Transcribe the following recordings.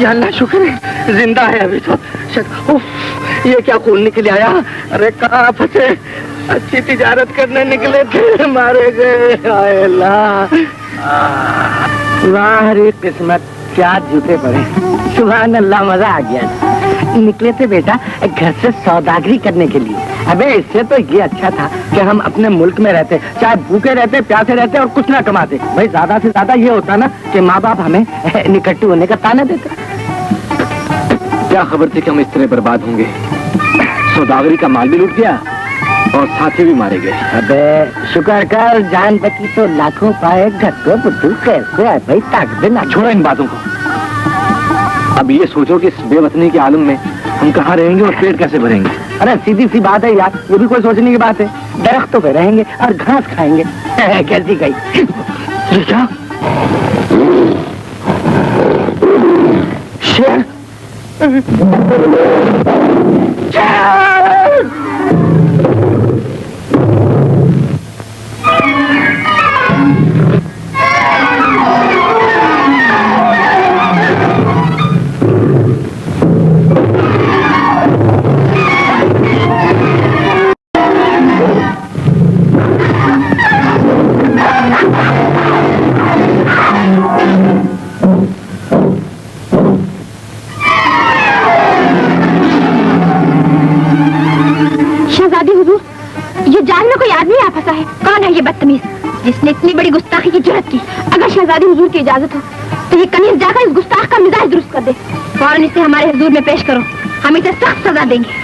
अल्लाह शुक्र है जिंदा है अभी तो। उफ, ये क्या खून निकल आया। अरे कहाँ फंसे, अच्छी तिजारत करने निकले थे, मारे गए। हाय अल्लाह, वाह रे किस्मत, क्या जूते पड़े। सुभान अल्लाह, मजा आ गया। निकले थे बेटा घर से सौदागरी करने के लिए। अबे इससे तो ये अच्छा था कि हम अपने मुल्क में रहते, चाहे भूखे रहते, प्यासे रहते और कुछ ना कमाते। भाई ज्यादा से ज्यादा ये होता ना कि माँ बाप हमें निकट्टू होने का ताना देते। क्या खबर थी कि हम इस तरह बर्बाद होंगे। सौदागरी का माल भी लूट गया और साथी भी मारे गए। अबे शुक्र कर, जान बची तो लाखों पाए, घर को बुद्धू कैसे है भाई, ताक देना। छोड़ो इन बातों को। अब ये सोचो कि इस बेवतनी के आलम में हम कहाँ रहेंगे और पेट कैसे भरेंगे। अरे सीधी सी बात है यार, ये भी कोई सोचने की बात है। दरख्तों पे रहेंगे और घास खाएंगे। कैसी गई क्या? शेर जिसने इतनी बड़ी गुस्ताखी की जुर्रत की। अगर शहजादी हुजूर की इजाजत हो तो ये कनीज जाकर इस गुस्ताख का मिजाज दुरुस्त कर दे। फौरन इसे हमारे हुजूर में पेश करो, हम इसे सख्त सजा देंगे।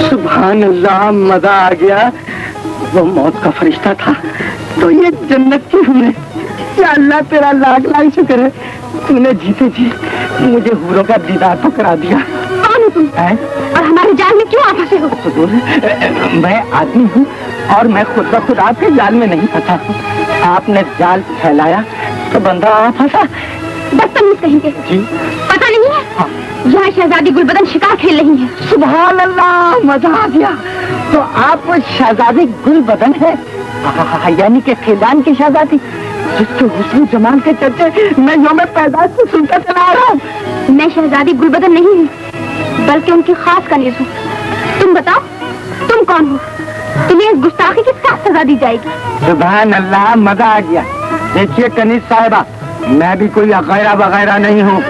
सुभान अल्लाह, मजा आ गया। वो मौत का फरिश्ता था तो ये जन्नत की हुए। या अल्लाह तेरा लाख लाख शुक्र है, तूने जीते जी मुझे हूरों का दीदार तो करा दिया। कौन हो तुम और हमारे जाल में क्यों आप फंसे हो? मैं आदमी हूँ और मैं खुद ब खुद आपके जाल में नहीं फंसा। आपने जाल फैलाया तो बंदा आ फंसा। बदतमीज कहेंगे जी, पता नहीं है? हाँ। यहाँ शहजादी गुलबदन शिकार खेल रही है। सुभान अल्लाह, मजा आ गया। तो आप शहजादी गुलबदन है, यानी कि खेदान की शहजादी, जिसके हुस्न जमाल के चर्चे मैं यौम पैदाइश से सुनता चला आ रहा हूँ। मैं शहजादी गुलबदन नहीं हूँ, बल्कि उनकी खास कनीज हूँ। तुम बताओ, तुम कौन हो? तुम्हें इस गुस्ताखी की क्या सजा दी जाएगी? सुभान अल्लाह, मजा आ गया। देखिए कनीज साहिबा, मैं भी कोई अगैरा वगैरह नहीं हूँ।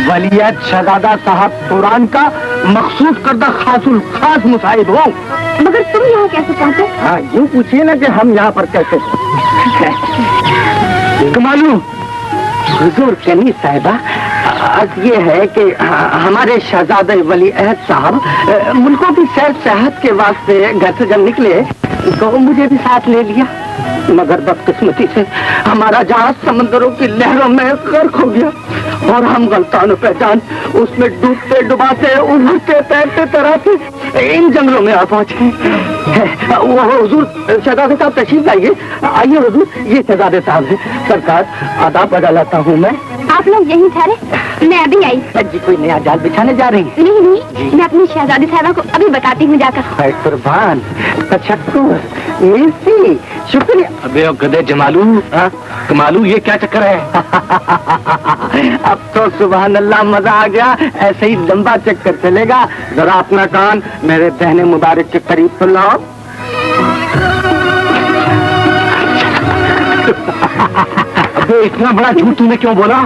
वलियत शहजादा साहब तुरान का मखसूस करदा खास मुसाहिब हूँ। मगर तुम यहाँ कैसे पहुँचे? हाँ, यूँ पूछिए ना कि हम यहाँ पर कैसे। कमालू, हुजूर कनी साहिबा, अर्ज ये है कि हमारे शहजादे वली अहद साहब मुल्कों की सैर सेहत के वास्ते घर से जब निकले तो मुझे भी साथ ले लिया, मगर बदकिस्मती से हमारा जहाज समंदरों की लहरों में गर्क हो गया और हम गलतान पहचान उसमें डूबते डुबाते उभरते तैरते तैराते इन जंगलों में आ पहुंचे। वो हुजूर शहजादे साहब तशरीफ लाइए। आइए हुजूर, ये शहजादे साहब है। सरकार, आदाब बजा लाता हूँ मैं। आप लोग यहीं ठहरे, मैं अभी आई। जी, कोई नया जाल बिछाने जा रही हैं? नहीं, मैं अपनी शहजादी साहिबा को अभी बताती हूँ जाकर। कुर्बान, तशक्कुर, मिर्ची, शुक्रिया। अबे ओ गधे जमालू, कमालू, ये क्या चक्कर है? अब तो सुभान अल्लाह, मजा आ गया। ऐसे ही लंबा चक्कर चलेगा। जरा अपना कान मेरे बहने मुबारक के करीब तो लाओ। अबे इतना बड़ा झूठ तूने क्यों बोला?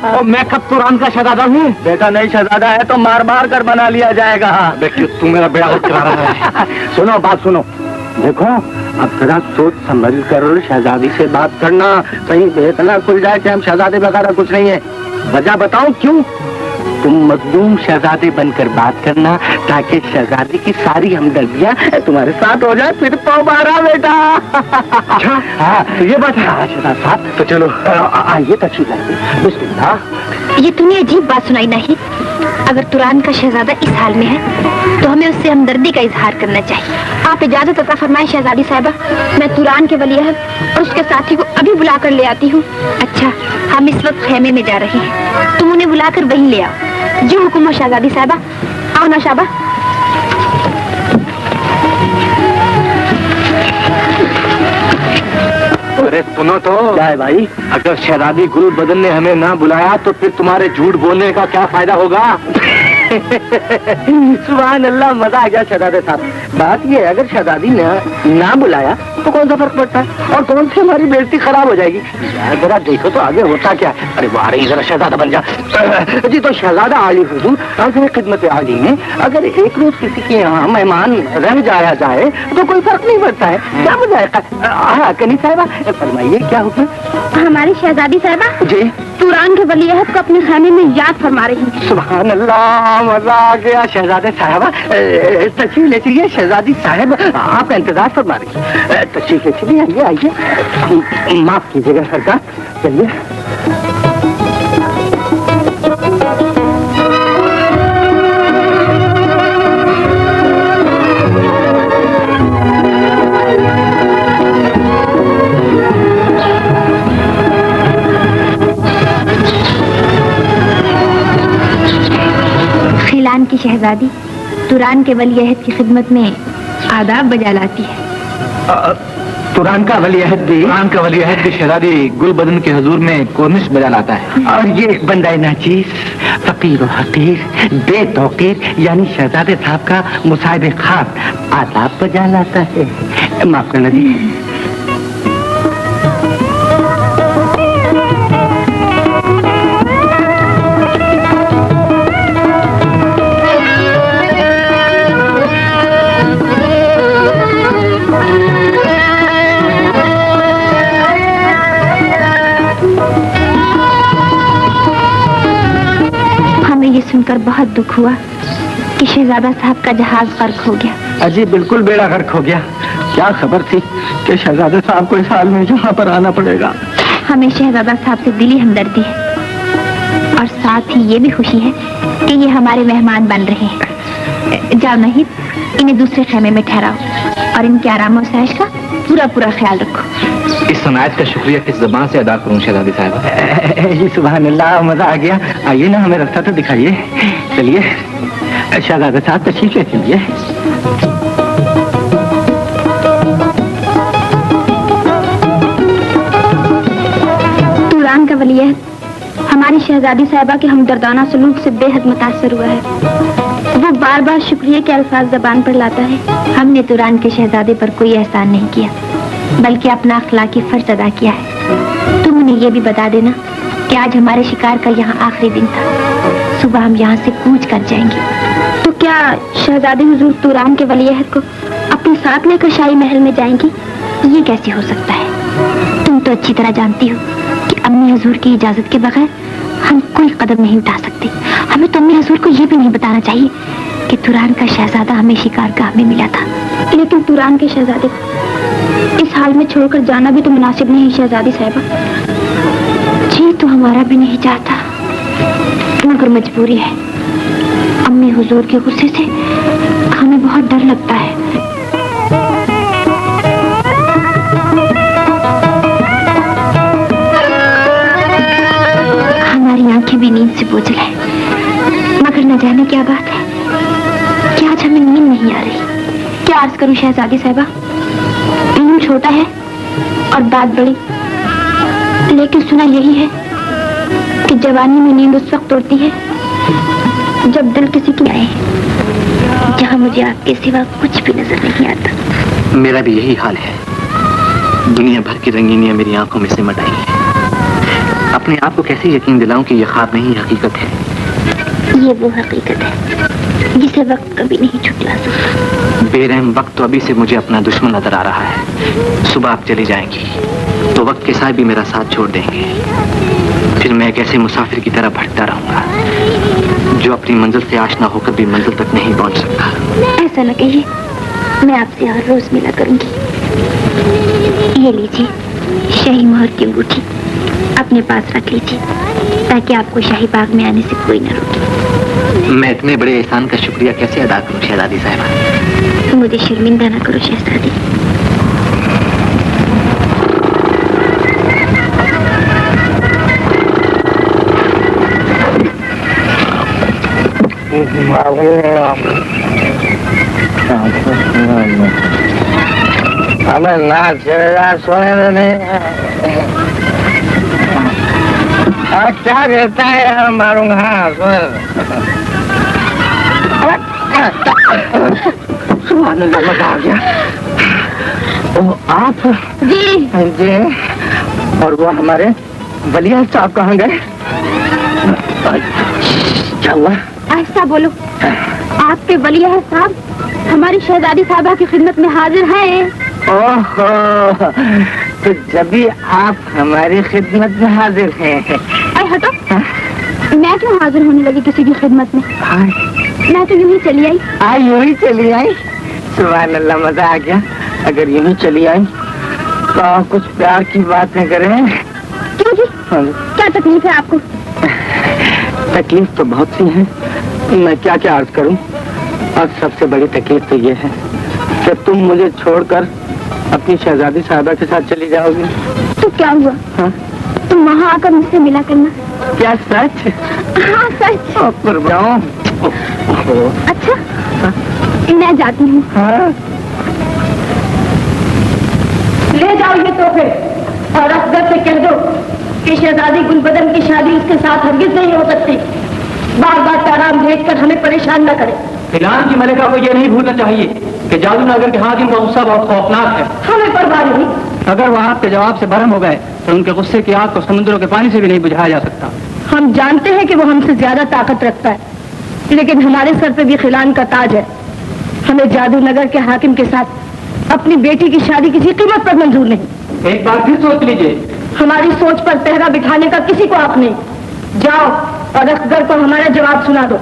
और मैं कब तुरान का शहजादा हूँ? बेटा नहीं शहजादा है तो मार मार कर बना लिया जाएगा। तू मेरा बेड़ा गर्क करा रहा है। सुनो, बात सुनो। देखो, अब जरा सोच संभल कर शहजादी से बात करना, कहीं भेद ना खुल जाए कि हम शहजादे वगैरह कुछ नहीं है। वजह बताओ क्यों? तुम मजलूम शहजादे बनकर बात करना ताकि शहजादी की सारी हमदर्दियां तुम्हारे साथ हो जाए। फिर तो बारा बेटा। अच्छा, हाँ, तो ये बात है। शहजादा साहब, तो चलो आइए, तशरीफ लाइए। बिस्मिल्लाह। ये तूने अजीब बात सुनाई नहीं। अगर तुरान का शहजादा इस हाल में है तो हमें उससे हमदर्दी का इजहार करना चाहिए। आप इजाजत अता फरमाएं शहजादी साहिबा, मैं तुरान के वलीअहद और उसके साथी को अभी बुला कर ले आती हूँ। अच्छा, हम इस वक्त खेमे में जा रहे हैं, तुम उन्हें बुलाकर वहीं ले आओ। जी हुक्म हो शहजादी साहिबा। आओ ना शाबा। अरे सुनो तो। क्या है भाई? अगर शहजादी गुल बदन ने हमें ना बुलाया तो फिर तुम्हारे झूठ बोलने का क्या फायदा होगा? सुभान अल्लाह, मजा आ गया शहजादे साहब। बात ये है, अगर शहजादी ने ना बुलाया तो कौन सा फर्क पड़ता है और कौन सी हमारी बेइज्जती खराब हो जाएगी? यार जरा देखो तो आगे होता क्या है। अरे वाह रही, जरा शहजादा बन जा। जी, तो शहजादा आली हुजूर और खिदमत आली में अगर एक रोज किसी के यहाँ मेहमान रह जाया जाए तो कोई फर्क नहीं पड़ता है। क्या बुझाएगा? हाँ कनी साहिबा, फरमाइए क्या हुक्म? हमारी शहजादी साहिबा जी, तुरान के वलीअहद को अपने खाने में याद फरमा रही है। सुभान अल्लाह, मजा आ गया। शहजादे साहबा तशरीफ ले चलिए। शहजादी साहब आपका इंतजार फरमा रही है। तशरीफ ले चलिए, आइए आइए। माफ कीजिएगा सरकार, चलिए। खिलान की शहजादी तुरान के वलीअहद की खिदमत में आदाब बजा लाती है। तुरान का वलीअहद भी? तुरान का वलीअहद भी शहजादी गुल बदन के हुजूर में कोर्निश बजा लाता है। और ये बंदाए नाचीज, फकीर और हकीर, बेतौकीर यानी शहजादे साहब का मुसाहिब खास आदाब बजा लाता है। माफ करना जी। सुनकर बहुत दुख हुआ कि शहजादा साहब का जहाज गर्क हो गया। अजी बिल्कुल बेड़ा गर्क हो गया। क्या खबर थी कि शहजादे साहब को इस हाल में यहाँ पर आना पड़ेगा। हमें शहजादा साहब से दिली हमदर्दी है और साथ ही ये भी खुशी है कि ये हमारे मेहमान बन रहे हैं। जाओ नहीं, इन्हें दूसरे खेमे में ठहराओ और इनके आराम और सैश का पूरा पूरा ख्याल रखो। इस सनायत का शुक्रिया किस ज़बान से अदा करूं शहजादी साहब? सुभान अल्लाह, मजा आ गया। आइए ना, हमें रास्ता तो दिखाइए। चलिए शहजादा साहब तशरीफ ले चलिए। तुरान का वलीअहद हमारी शहजादी साहिबा के हमदर्दाना सलूक से बेहद मुतासर हुआ है। वो बार बार शुक्रिया के अल्फाज ज़बान पर लाता है। हमने तुरान के शहजादे पर कोई एहसान नहीं किया बल्कि अपना अखलाकी फर्ज अदा किया है। तुम उन्हें ये भी बता देना कि आज हमारे शिकार का यहाँ आखिरी दिन था। सुबह हम यहाँ से कूच कर जाएंगे, तो क्या शहजादी हुजूर तुरान के वलीअहद को अपने साथ लेकर शाही महल में जाएंगी? ये कैसे हो सकता है? तुम तो अच्छी तरह जानती हो कि अम्मी हुजूर की इजाजत के बगैर हम कोई कदम नहीं उठा सकते। हमें तो अम्मी हुजूर को ये भी नहीं बताना चाहिए कि तुरान का शहजादा हमें शिकारगाह में मिला था। लेकिन तुरान के शहजादे इस हाल में छोड़कर जाना भी तो मुनासिब नहीं शहजादी साहिबा। जी तो हमारा भी नहीं चाहता, मगर मजबूरी है। अम्मी हुजूर के गुस्से से हमें बहुत डर लगता है। हमारी आंखें भी नींद से बोझल है, मगर न जाने क्या बात है कि आज हमें नींद नहीं आ रही। क्या अर्ज करूं शहजादी साहिबा, इल्म छोटा है और बात बड़ी, लेकिन सुना यही है कि जवानी में नींद उस वक्त उड़ती है जब दिल किसी की आए, जहां मुझे आपके सिवा कुछ भी नजर नहीं आता। मेरा भी यही हाल है। दुनिया भर की रंगीनियां मेरी आंखों में सिमट आई है। अपने आप को कैसे यकीन दिलाऊं कि यह ख्वाब नहीं हकीकत है? ये वो हकीकत है जिसे वक्त कभी नहीं छुटला सकता। बेरहम वक्त तो अभी से मुझे अपना दुश्मन नजर आ रहा है। सुबह आप चली जाएंगी तो वक्त के साथ भी मेरा साथ छोड़ देंगे। फिर मैं एक ऐसे मुसाफिर की तरह भटकता रहूंगा जो अपनी मंजिल से आशना होकर भी मंजिल तक नहीं पहुंच सकता। ऐसा न कहिए, मैं आपसे हर रोज मिला करूंगी। ये लीजिए शाही मोहर की अंगूठी, अपने पास रख लीजिए ताकि आपको शाही बाग में आने से कोई न रोके। मैं इतने बड़े एहसान का शुक्रिया कैसे अदा करूं शहजादी साहिबा? मुझे शर्मिंदा न करो शहजादी। हमें ना सोने नहीं। क्या कहता है? मारूंगा। हाँ सुभान अल्लाह, मजा आ गया। ओ आप? जी जी। और वो हमारे वलीअहद साहब कहाँ गए? क्या हुआ? ऐसा बोलो, आपके वलीअहद साहब हमारी शहजादी साहबा की खिदमत में हाजिर हैं। ओहो, तो जब भी आप हमारी खिदमत में हाजिर हैं। अरे हटो, मैं क्यों हाजिर होने लगी किसी की खिदमत में? मैं तो यूं ही चली आई। यूं ही चली आई? सुभान अल्लाह, मजा आ गया। अगर यूं ही चली आई तो कुछ प्यार की बातें करें। क्यों जी? क्या तकलीफ है आपको? तकलीफ तो बहुत सी है, मैं क्या क्या अर्ज करूं। और सबसे बड़ी तकलीफ तो ये है कि तुम मुझे छोड़कर अपनी शहजादी साहिबा के साथ चली जाओगी। तो क्या हुआ? हाँ? तुम वहाँ आकर मुझसे मिला करना। क्या सच? हाँ सच। जाओ। अच्छा मैं जाती हूँ। हाँ? ले जाओ ये तोहफे और असगर से कह दो कि शहजादी गुलबदन की शादी उसके साथ हरगिज नहीं हो सकती। बार बार पैगाम भेजकर हमें परेशान न करे। फिलहाल की मलिका को यह नहीं भूलना चाहिए कि जादूनगर के हाकिम का गुस्सा बहुत खौफनाक है। हमें परवाह नहीं। अगर वह आपके जवाब से भरम हो गए तो उनके गुस्से की आग को समुद्रों के पानी से भी नहीं बुझाया जा सकता। हम जानते हैं कि वो हमसे ज्यादा ताकत रखता है, लेकिन हमारे सर पे भी खिलान का ताज है। हमें जादूनगर के हाकिम के साथ अपनी बेटी की शादी किसी कीमत पर मंजूर नहीं। एक बार फिर सोच लीजिए। हमारी सोच पर पहरा बिठाने का किसी को हक नहीं। जाओ और असगर को हमारा जवाब सुना दो।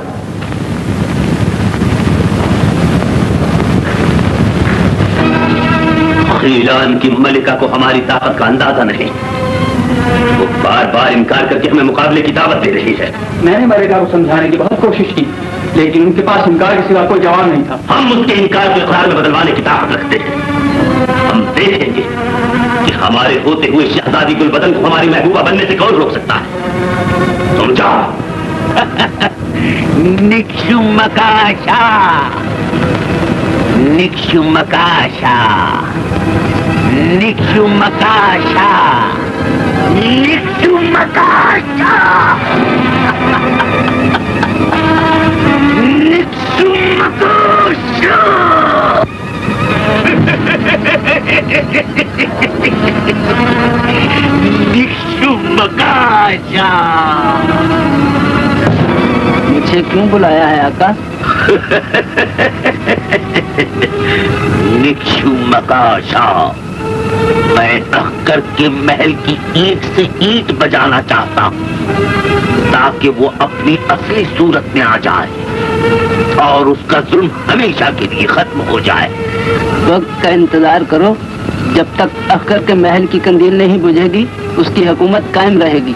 ईरान की मलिका को हमारी ताकत का अंदाजा नहीं। वो बार बार इनकार करके हमें मुकाबले की दावत दे रही है। मैंने मलिका को समझाने की बहुत कोशिश की, लेकिन उनके पास इनकार के सिवा कोई जवाब नहीं था। हम उसके इनकार को इकरार में बदलवाने की ताकत रखते हैं। हम देखेंगे कि हमारे होते हुए शहजादी गुलबदन को हमारी महबूबा बनने से कौन रोक सकता है। तुम जाओ। निक्षुमकाशा, निक्षुमकाशा, निक्षुमकाशा, निक्षुमकाशा, निक्षुमकाशा। निक्षुमकाशा। मुझे क्यों बुलाया है आका? निक्षुमकाशा, मैं अख्तर के महल की ईंट से ईंट बजाना चाहता हूँ ताकि वो अपनी असली सूरत में आ जाए और उसका जुल्म हमेशा के लिए खत्म हो जाए। वक्त का इंतजार करो, जब तक अख्तर के महल की कंदील नहीं बुझेगी उसकी हुकूमत कायम रहेगी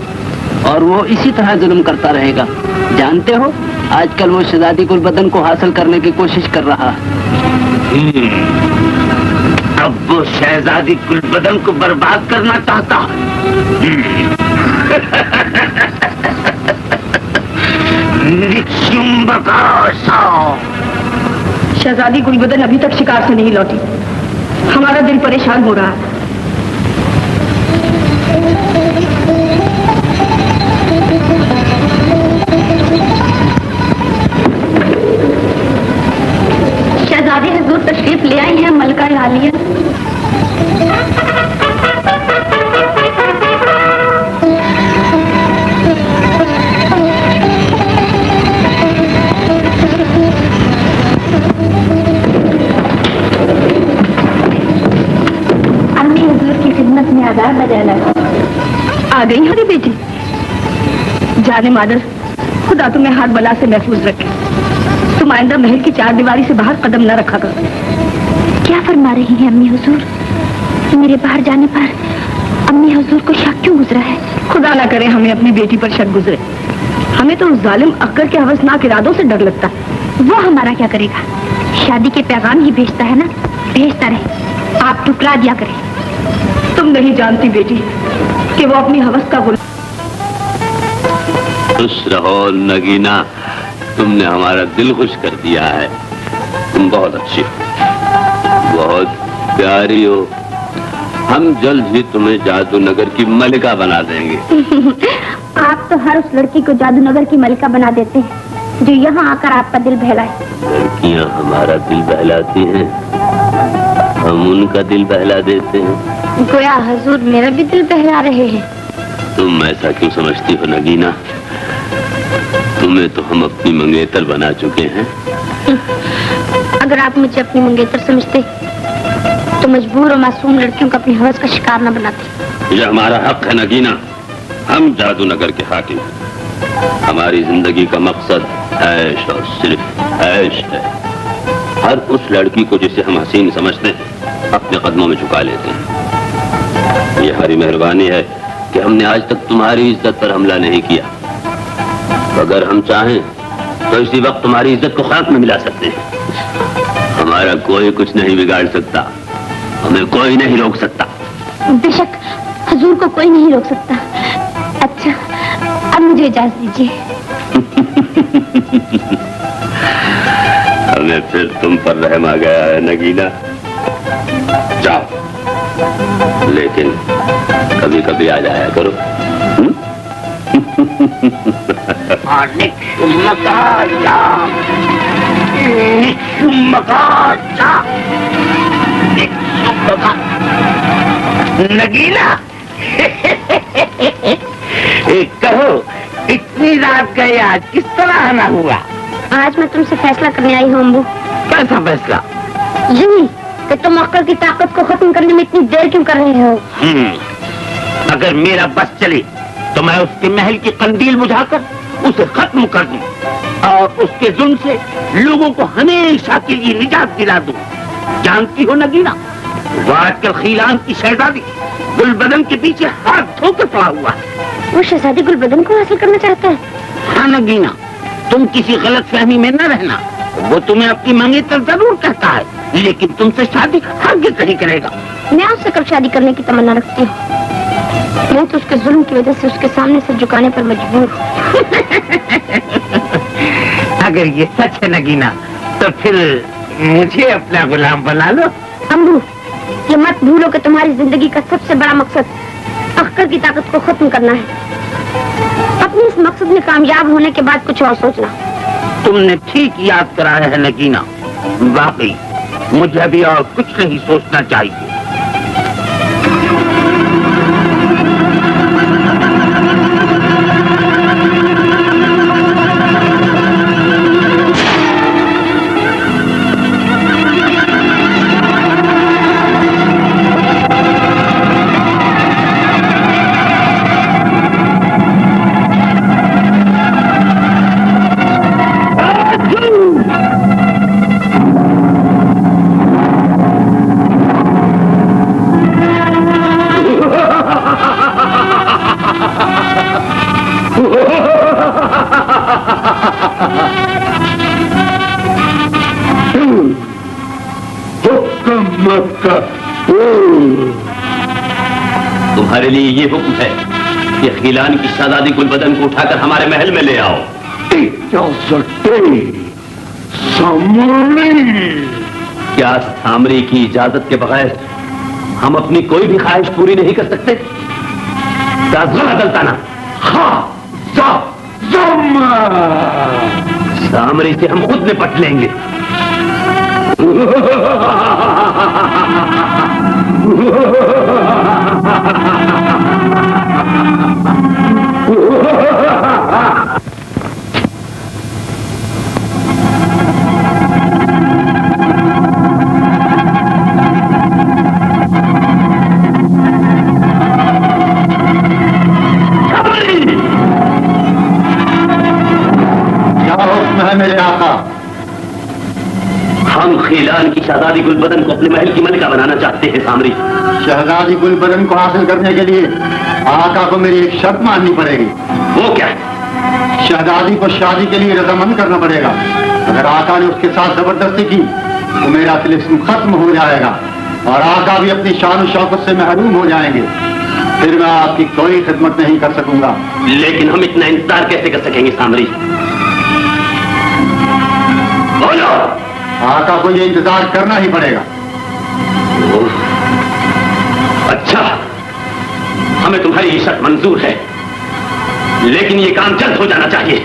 और वो इसी तरह जुल्म करता रहेगा। जानते हो, आजकल वो शहजादी गुलबदन को हासिल करने की कोशिश कर रहा है। अब वो शहजादी गुलबदन को बर्बाद करना चाहता है। शहजादी गुलबदन अभी तक शिकार से नहीं लौटी। हमारा दिल परेशान हो रहा है। शहजादी हुजूर तशरीफ ले आई है मलका आलिया। अम्मी हुजूर की खिदमत में आदाब बजाना। आ गई हमारी बेटी। जाने मादर, खुदा तुम्हें हाथ बला से महफूज रखे। तुम आइंदा महल की चार दीवारी से बाहर कदम न रखा करो। क्या फरमा रही हैं अम्मी हुजूर? मेरे बाहर जाने पर अम्मी हुजूर को शक क्यों गुजरा है? खुदा ना करे हमें अपनी बेटी पर शक गुजरे। हमें तो उस जालिम अख्तर के हवसनाक इरादों से डर लगता है। वो हमारा क्या करेगा? शादी के पैगाम ही भेजता है ना, भेजता रहे, आप ठुकरा दिया करें। तुम नहीं जानती बेटी कि वो अपनी हवस का गुलाम। खुश रहो नगीना, तुमने हमारा दिल खुश कर दिया है। तुम बहुत अच्छी हो, बहुत प्यारी हो। हम जल्द ही तुम्हें जादूनगर की मलिका बना देंगे। आप तो हर उस लड़की को जादूनगर की मलिका बना देते हैं जो यहाँ आकर आपका दिल बहलाए। लड़कियाँ हमारा दिल बहलाती हैं, हम उनका दिल बहला देते हैं। गोया हुजूर मेरा भी दिल बहला रहे हैं। तुम ऐसा क्यों समझती हो नगीना? तुम्हें तो हम अपनी मंगेतर बना चुके हैं। अगर आप मुझे अपनी मंगेतर समझते तो मजबूर और मासूम लड़कियों को अपनी हवस का शिकार न बनाते। यह हमारा हक है नगीना, हम जादूनगर के हाकिम हैं। हमारी जिंदगी का मकसद ऐश और सिर्फ ऐश है। हर उस लड़की को जिसे हम हसीन समझते हैं अपने कदमों में झुका लेते हैं। यह हमारी मेहरबानी है कि हमने आज तक तुम्हारी इज्जत पर हमला नहीं किया। अगर हम चाहें तो इसी वक्त तुम्हारी इज्जत को खाक में मिला सकते हैं। हमारा कोई कुछ नहीं बिगाड़ सकता, हमें कोई नहीं रोक सकता। बेशक हुजूर को कोई नहीं रोक सकता। अच्छा, अब मुझे इजाजत दीजिए। हमें फिर तुम पर रहम आ गया है नगीना। जाओ, लेकिन कभी कभी आ जाया करो। नगीना कहो, इतनी रात गए, आज किस तरह आना हुआ? आज मैं तुमसे फैसला करने आई हूँ अम्बू। कैसा फैसला? यही कि तुम अक्कर की ताकत को खत्म करने में इतनी देर क्यों कर रहे हो? अगर मेरा बस चले तो मैं उसके महल की कंदील बुझाकर उसे खत्म कर दूं और उसके जुल्म से लोगों को हमेशा के लिए निजात दिला दूं। जानती हो नगीना, वो आजकल खीलान की शहजादी गुलबदन के पीछे हाथ धोकर पड़ा हुआ है। वो शहजादी गुलबदन को हासिल करना चाहता है? हाँ नगीना, तुम किसी गलत फहमी में न रहना। वो तुम्हें अपनी मंगेतर जरूर कहता है, लेकिन तुमसे शादी हरगिज़ नहीं करेगा। मैं उससे कब शादी करने की तमन्ना रखती हूँ। मैं तो उसके जुल्म की वजह से उसके सामने सिर झुकाने पर मजबूर हूँ। अगर ये सच है नगीना, तो फिर मुझे अपना गुलाम बना लो। अम्बू, ये मत भूलो कि तुम्हारी जिंदगी का सबसे बड़ा मकसद अख्तर की ताकत को खत्म करना है। अपने इस मकसद में कामयाब होने के बाद कुछ और सोचना। तुमने ठीक याद कराया है नगीना, वाकई मुझे अभी और कुछ नहीं सोचना चाहिए। तुम्हारे लिए ये हुक्म है कि खिलान की शहजादी गुलबदन को उठाकर हमारे महल में ले आओ। क्या सामरी की इजाजत के बगैर हम अपनी कोई भी ख्वाहिश पूरी नहीं कर सकते? दलताना सामरी से हम खुद निपट लेंगे। मेरे आका, हम खिलान की शहजादी गुलबदन को अपने महल की मलिका बनाना चाहते हैं सामरी। शहजादी गुलबदन को हासिल करने के लिए आका को मेरी एक शर्त माननी पड़ेगी। वो क्या? शहजादी को शादी के लिए रजामंद करना पड़ेगा। अगर आका ने उसके साथ जबरदस्ती की तो मेरा तिलिस्म खत्म हो जाएगा और आका भी अपनी शान और शौकत से महरूम हो जाएंगे। फिर मैं आपकी कोई खिदमत नहीं कर सकूंगा। लेकिन हम इतना इंतजार कैसे कर सकेंगे सामरी? बोलो। आका को ये इंतजार करना ही पड़ेगा। अच्छा, हमें तुम्हारी ये शर्त मंजूर है, लेकिन ये काम जल्द हो जाना चाहिए।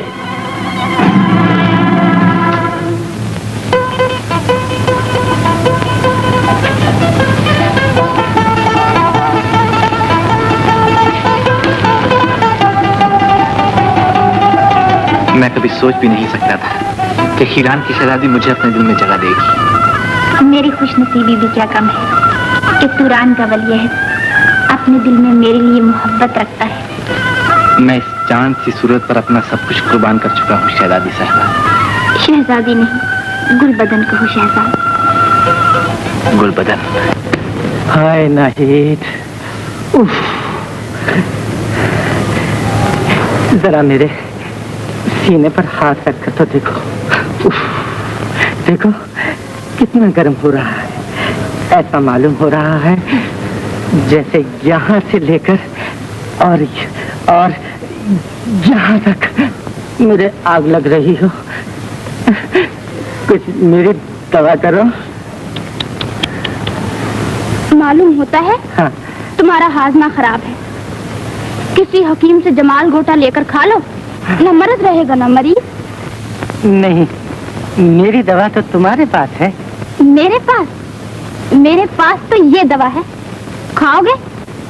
मैं कभी सोच भी नहीं सकता था कि खीरान की शहजादी मुझे अपने दिल में जगह देगी। मेरी खुशनसीबी भी क्या कम है कि तुरान का वलीअहद अपने दिल में मेरे लिए मोहब्बत रखता है। मैं इस चांद सी सूरत पर अपना सब कुछ कुर्बान कर चुका हूँ शहजादी साहबा। शहजादी नहीं, गुलबदन कहो शहजाद। गुलबदन। हाय नाहिद, उफ, जरा मेरे सीने पर हाथ रखकर तो देखो। उफ, देखो कितना गर्म हो रहा है। ऐसा मालूम हो रहा है जैसे यहाँ से लेकर और यहाँ तक मेरे आग लग रही हो। कुछ मेरी दवा करो। मालूम होता है हाँ। तुम्हारा हाजमा खराब है। किसी हकीम से जमाल गोटा लेकर खा लो, न मर्द रहेगा न मरीज। नहीं, मेरी दवा तो तुम्हारे पास है। मेरे पास तो ये दवा है, खाओगे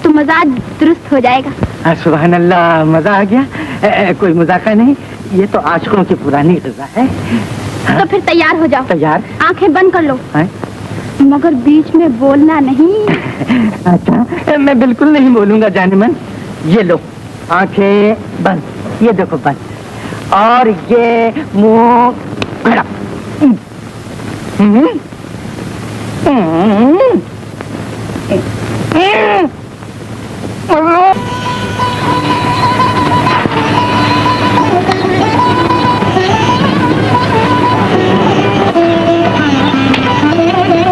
तो मजाज दुरुस्त हो जाएगा। सुभान अल्लाह, मजा आ गया। कोई मजाका नहीं, ये तो आशिकों की पुरानी ग़िज़ा है। तो फिर तैयार हो जाओ। तैयार? आंखें बंद कर लो। है? मगर बीच में बोलना नहीं। अच्छा, मैं बिल्कुल नहीं बोलूंगा जानेमन। ये लो, आंखें बंद, ये देखो बंद, और ये मुंह खड़ा।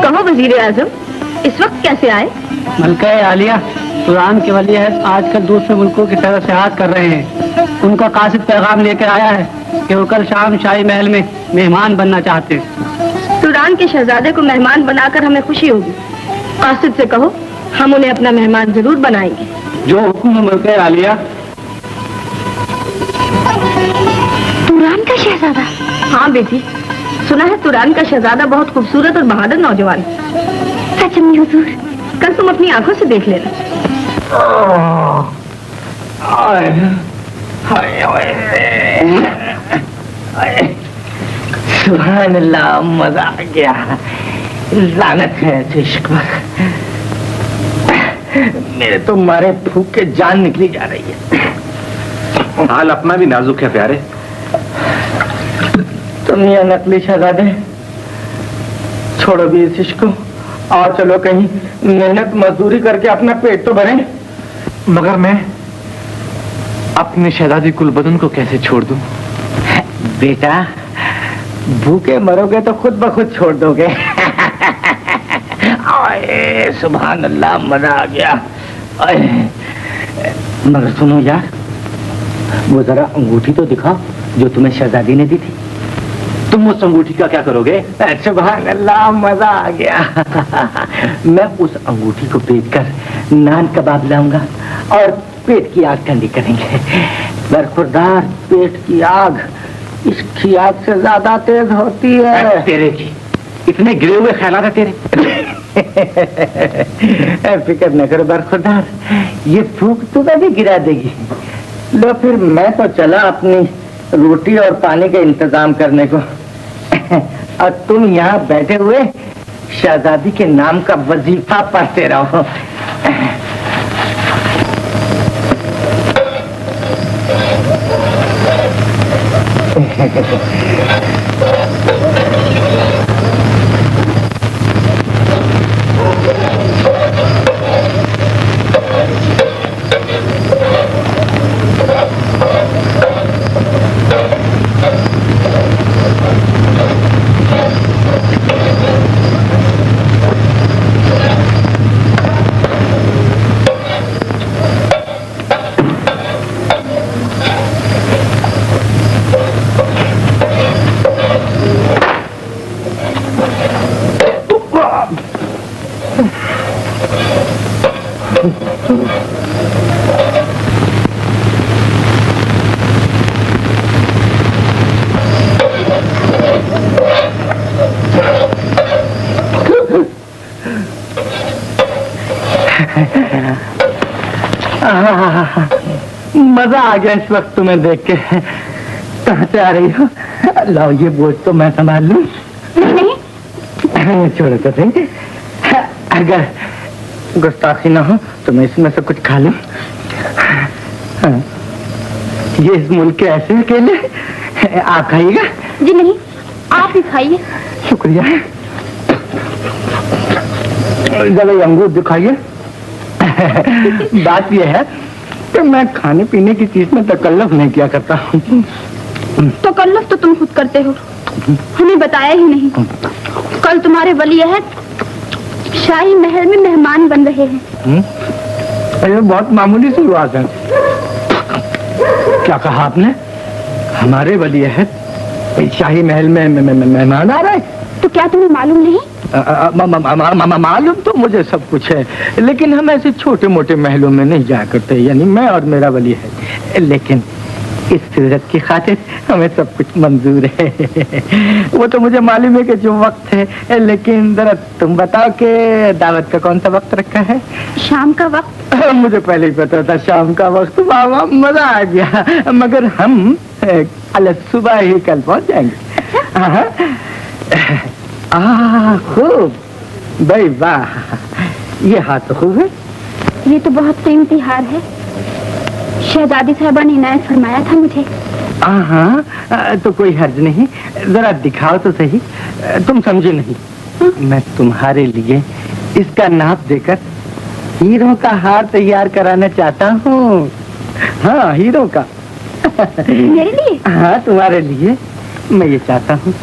कहो वजीर आजम, इस वक्त कैसे आए? मलका आलिया, तुरान के वलीअहद आजकल दूसरे मुल्कों की तरह से हाथ कर रहे हैं। उनका कासिद पैगाम लेकर आया है कि वो कल शाम शाही महल में मेहमान बनना चाहते हैं। तुरान के शहजादे को मेहमान बनाकर हमें खुशी होगी। कासिद से कहो हम उन्हें अपना मेहमान जरूर बनाएंगे। जो हुक्म है मलका आलिया। तुरान का शहजादा? हाँ बेटी, सुना है तुरान का शहजादा बहुत खूबसूरत और बहादुर नौजवान। सच में हुजूर, कल तुम अपनी आंखों से देख लेना। सुभान अल्लाह, मजा आ गया। लानत है ऐसे इश्क पर। मेरे तो मारे फूक के जान निकली जा रही है। हाल अपना भी नाजुक है प्यारे। तुम ये नकली शहजादे छोड़ो भी इस इश्क को और चलो कहीं मेहनत मजदूरी करके अपना पेट तो भरें। मगर मैं अपने शहजादी गुलबदन को कैसे छोड़ दूं? बेटा, भूखे मरोगे तो खुद ब खुद छोड़ दोगे। आए सुभान अल्लाह, मजा आ गया। मगर सुनो यार, वो जरा अंगूठी तो दिखाओ जो तुम्हें शहजादी ने दी थी। तुम उस अंगूठी का क्या करोगे? सुभान अल्लाह, मजा आ गया। मैं उस अंगूठी को बेचकर नान कबाब लाऊंगा और पेट की आग ठंडी करेंगे। बरखुरदार, पेट की आग इसकी आग से ज्यादा तेज होती है। तेरे की इतने गिरे हुए ख्यालात है तेरे। फिक्र न करो बरखुरदार, ये फूक तुम्हें भी गिरा देगी। लो फिर मैं तो चला अपनी रोटी और पानी का इंतजाम करने को, और तुम यहाँ बैठे हुए शहजादी के नाम का वजीफा पढ़ते रहो। मजा आ गया इस वक्त तुम्हें देख के। कहाँ से आ रही हो? लाओ ये बोझ तो मैं संभाल लूं। नहीं छोड़ो तो सही, अगर गुस्ताखी ना हो तो मैं इसमें से कुछ खा लूं। ये इस मुल्क के ऐसे अकेले, आप खाइएगा? जी नहीं, आप ही खाइए। शुक्रिया। जरा अंगूर दिखाइए। बात यह है कि मैं खाने पीने की चीज में तकल्लुफ नहीं किया करता हूँ। तकल्लुफ तो तुम खुद करते हो, हमें बताया ही नहीं। कल तुम्हारे वली अहद शाही महल में मेहमान बन रहे हैं। ये बहुत मामूली सी बात है। क्या कहा आपने? हमारे वली अहद शाही महल में मेहमान आ रहे हैं? तो क्या तुम्हें मालूम नहीं? मालूम तो मुझे सब कुछ है, लेकिन हम ऐसे छोटे मोटे महलों में नहीं जाया करते, यानी मैं और मेरा वली है। लेकिन इस सिरत की खातिर हमें सब कुछ मंजूर है। वो तो मुझे मालूम है कि जो वक्त है, लेकिन जरा तुम बताओ कि दावत का कौन सा वक्त रखा है? शाम का वक्त। मुझे पहले ही पता था शाम का वक्त। वाह वाह, मजा आ गया। मगर हम कल सुबह ही कल पहुंच जाएंगे। खूब भाई, वाह, ये हाथ तो खूब है। ये तो बहुत कीमती हार है, शहजादी साहबा ने इनायत फरमाया था मुझे। हाँ, तो कोई हर्ज नहीं, जरा दिखाओ तो सही। तुम समझे नहीं, मैं तुम्हारे लिए इसका नाप देकर हीरो का हार तैयार कराना चाहता हूँ। हाँ, हीरो का। मेरे लिए? हाँ, तुम्हारे लिए मैं ये चाहता हूँ।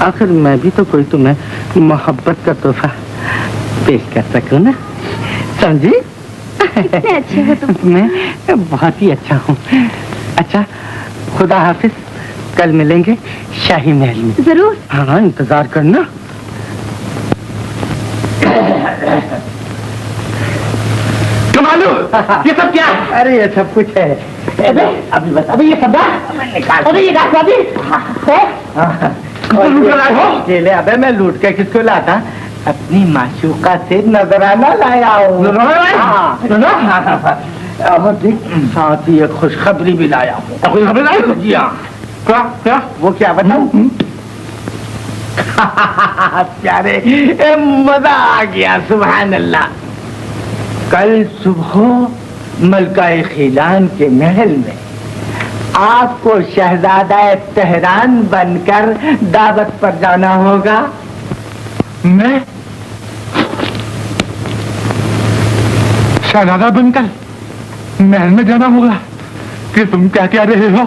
आखिर मैं भी तो कोई तुम्हें मोहब्बत का तोहफा पेश कर सकूं ना, समझी? कितने अच्छे हो तुम। मैं बहुत ही अच्छा हूँ। अच्छा, खुदा हाफिज, कल मिलेंगे शाही महल में। जरूर। हाँ, इंतजार करना। कमालू, ये सब क्या? अरे ये सब कुछ है। अभी बता। अभी ये सब अबे ये केले, अबे मैं लूट के किसको लाता? अपनी माशूका से नजराना लाया हूँ। साथ ही एक खुशखबरी भी लाया हूँ। खुशखबरी लाया? जी हाँ। क्या क्या? वो क्या बताऊँ? प्यारे, मजा आ गया, सुभान अल्लाह। कल सुबह मलका-ए खिलान के महल में आपको शहजादा तेहरान बनकर दावत पर जाना होगा। मैं शहजादा बनकर महल में जाना होगा? कि तुम क्या कह रहे हो?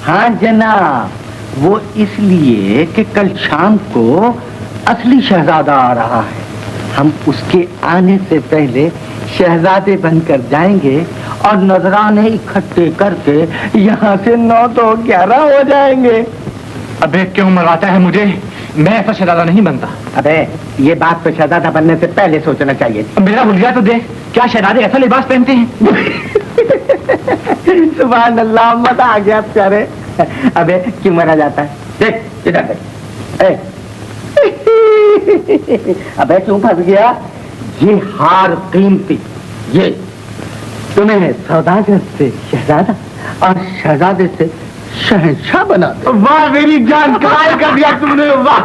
हाँ जनाब, वो इसलिए कि कल शाम को असली शहजादा आ रहा है हम उसके आने से पहले शहजादे बनकर जाएंगे और नजराने इकट्ठे करके यहाँ से 9 तो 11 हो जाएंगे। अबे क्यों मरवाता है मुझे? मैं ऐसा शहजादा नहीं बनता। अबे ये बात तो शहजादा बनने से पहले सोचना चाहिए। मेरा हुलिया तो देख, क्या शहजादे ऐसा लिबास पहनते हैं? सुभान अल्लाह, मजा आ गया प्यारे। अबे क्यों मरा जाता है? देख इधर देख। अबे क्यों फंस गया? ये हार कीमती, ये तुम्हें सौदागर से शहजादा और शहजादे से शहंशाह बना दे। वाह मेरी जान, कायल कर दिया तुमने, वाह।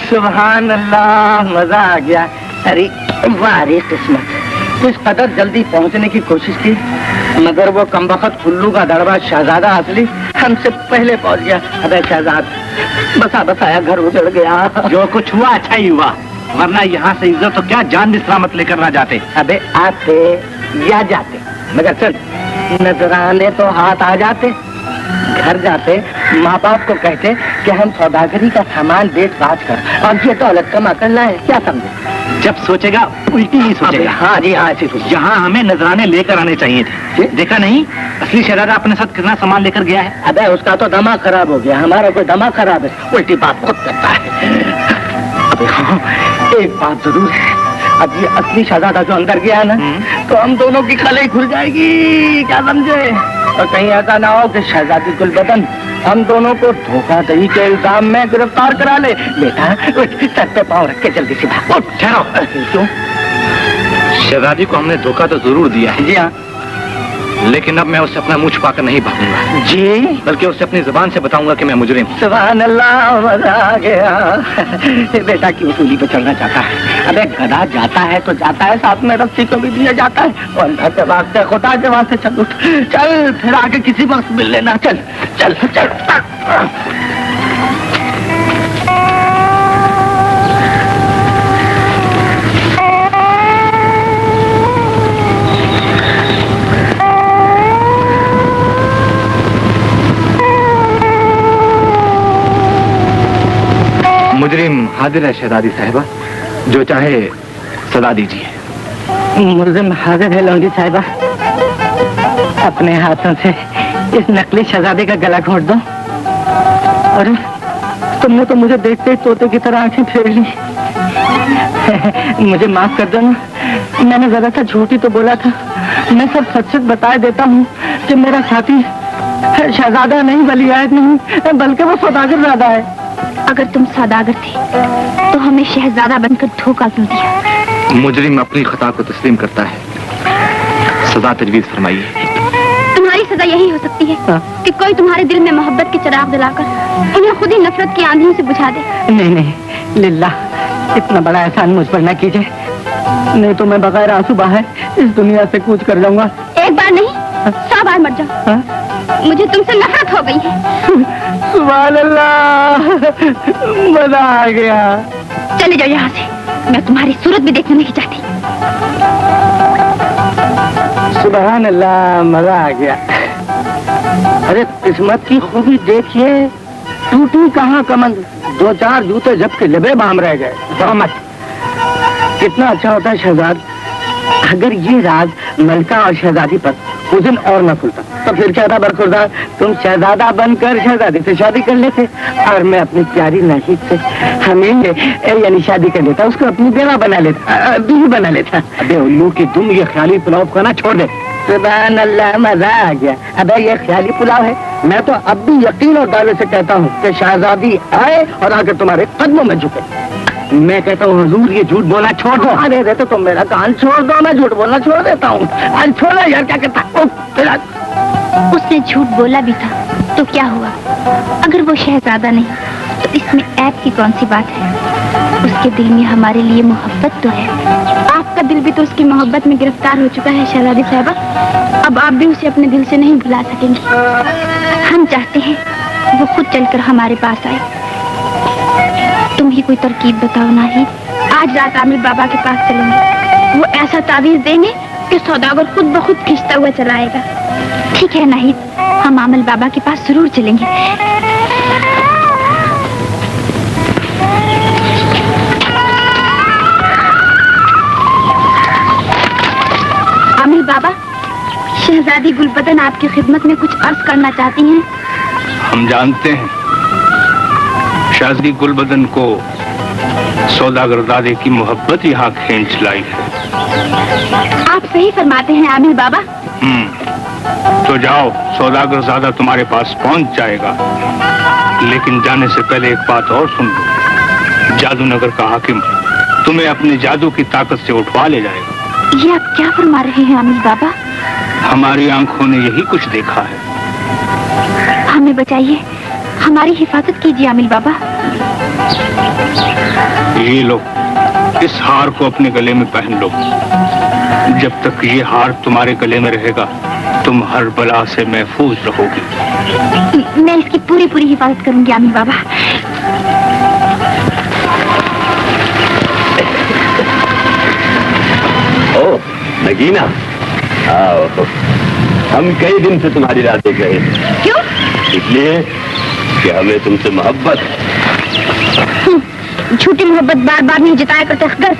सुभान अल्लाह, मजा आ गया। अरे वारी किस्मत, इस कदर जल्दी पहुंचने की कोशिश की मगर वो कमबख्त उल्लू का दड़बा शहजादा असली हमसे पहले पहुंच गया। अबे शहजाद, बसा बसाया घर उजड़ गया। जो कुछ हुआ अच्छा ही हुआ, वरना यहाँ से इज्जत तो क्या जान भी सलामत लेकर ना जाते। अबे आते या जाते, मगर चल नजराने तो हाथ आ जाते। घर जाते माँ बाप को कहते कि हम सौदागरी का सामान बेच बाच कर और ये दौलत कमा कर लाए। क्या समझे? जब सोचेगा उल्टी ही सोचेगा। हाँ जी हाँ, ऐसी सोच। यहाँ हमें नजराने लेकर आने चाहिए थे। देखा नहीं असली शहजादा अपने साथ कितना सामान लेकर गया है। अबे उसका तो दिमाग खराब हो गया, हमारा कोई दिमाग खराब है, उल्टी बात खुद करता है। अबे हाँ, एक बात जरूर है, अब ये असली शहजादा जो अंदर गया ना तो हम दोनों की कलई खुल जाएगी। क्या समझे? और कहीं ऐसा ना हो कि शहजादी गुलबदन हम दोनों को धोखाधड़ी के इल्जाम में गिरफ्तार करा ले। बेटा उठ, सर पे पाँव रख के जल्दी से भाग। उठ, ठहरो। क्यों? शहजादी को हमने धोखा तो जरूर दिया है जी हाँ, लेकिन अब मैं उससे अपना मुंह छुपाकर नहीं भागूंगा जी, बल्कि उससे अपनी जुबान से बताऊंगा कि मैं मुजरिम हूं। सुभान अल्लाह, मजा आ गया। बेटा क्यों सूली पे चढ़ना चाहता है? अबे गधा जाता है तो जाता है, साथ में रस्सी को भी दिया जाता है। और अंदर से भागते खुदा के वहां से चल उठ, चल फिर आगे किसी वक्त मिल लेना। चल चल चल। मुजरिम हाजिर है शहजादी साहिबा, जो चाहे सदा दीजिए। मुलजिम हाजिर है लौंडी साहिबा, अपने हाथों से इस नकली शहजादे का गला घोंट दो। अरे तुमने तो मुझे देखते ही तोते की तरह आंखें फेर ली। मुझे माफ कर दो ना, मैंने जरा सा झूठी तो बोला था। मैं सब सच सच बता देता हूँ कि मेरा साथी शहजादा नहीं, वलीआयत नहीं, बल्कि वो सौदागर ज्यादा है। अगर तुम सौदागर थे तो हमें शहजादा बनकर धोखा क्यों दिया? मुजरिम अपनी खता को तस्लीम करता है, सजा तजवीज फरमाइए। तुम्हारी सजा यही हो सकती है कि कोई तुम्हारे दिल में मोहब्बत के चिराग जलाकर उन्हें खुद ही नफरत की आंधियों से बुझा दे। नहीं नहीं, लिल्लाह, इतना बड़ा एहसान मुझ पर न कीजिए, नहीं तो मैं बगैर आंसू बहाए इस दुनिया से कूच कर जाऊंगा। एक बार नहीं, 100 बार मर जाओ। मुझे तुमसे नफरत हो गई है। सुभान अल्लाह, मजा आ गया। चले जाओ यहाँ से, मैं तुम्हारी सूरत भी देखना नहीं चाहती। सुभान अल्लाह, मजा आ गया। अरे किस्मत की खूबी देखिए, टूटी कहाँ कमंद, 2-4 जूते जब के लबे बाम रह गए। मत कितना अच्छा होता है शहजाद अगर ये राज मलका और शहजादी पर उस दिन और न खुलता, तो फिर क्या था बरखुरदार, तुम शहजादा बनकर शहजादी से शादी कर लेते और मैं अपनी प्यारी नाहिद से हमें यानी शादी कर लेता, उसको अपनी बेवा बना लेता, बीवी बना लेता। अबे उल्लू की तुम ये ख्याली पुलाव खाना छोड़ दे। सुभान अल्लाह, मजा आ गया। अबे ये ख्याली पुलाव है, मैं तो अब भी यकीन और दावे से कहता हूँ कि शहजादी आए और आकर तुम्हारे कदमों में झुके। मैं कहता हूँ हुजूर ये झूठ बोलना छोड़ दो। अरे रहते तुम मेरा कान छोड़ दो, मैं झूठ बोलना छोड़ देता हूँ। अरे छोड़ो यार, क्या कहता। उसने झूठ बोला भी था तो क्या हुआ, अगर वो शहजादा नहीं तो इसमें ऐब की कौन सी बात है। उसके दिल में हमारे लिए मोहब्बत तो है। आपका दिल भी तो उसकी मोहब्बत में गिरफ्तार हो चुका है शहजादी साहबा। अब आप भी उसे अपने दिल से नहीं भुला सकेंगे। हम चाहते हैं वो खुद चलकर हमारे पास आए। तुम ही कोई तरकीब बताओ नाहिद। आज रात आमिर बाबा के पास चलेंगे, वो ऐसा तावीज देंगे कि सौदागर खुद ब खुद खिंचता हुआ चला आएगा। ठीक है नाहिद, हम आमिर बाबा के पास जरूर चलेंगे। आमिर बाबा, शहजादी गुलबदन आपकी खिदमत में कुछ अर्ज करना चाहती हैं। हम जानते हैं शहजादी गुलबदन को सौदागर दादे की मोहब्बत यहाँ खींच लाई है। आप सही फरमाते हैं आमिर बाबा। तो जाओ, सौदागर ज़्यादा तुम्हारे पास पहुंच जाएगा। लेकिन जाने से पहले एक बात और सुन लो, जादू नगर का हाकिम तुम्हें अपने जादू की ताकत से उठवा ले जाएगा। ये आप क्या फरमा रहे हैं आमिर बाबा? हमारी आंखों ने यही कुछ देखा है। हमें बचाइए, हमारी हिफाजत कीजिए आमिर बाबा। ये लो, इस हार को अपने गले में पहन लो। जब तक ये हार तुम्हारे गले में रहेगा तुम हर बला से महफूज रहोगी। मैं इसकी पूरी पूरी हिफाजत करूंगी आमिर बाबा। ओ नगीना, आओ। हम कई दिन से तुम्हारी राह देख रहे हैं। क्यों? इसलिए कि हमें तुमसे मोहब्बत। झूठी मोहब्बत बार बार नहीं जताया करते अख्तर।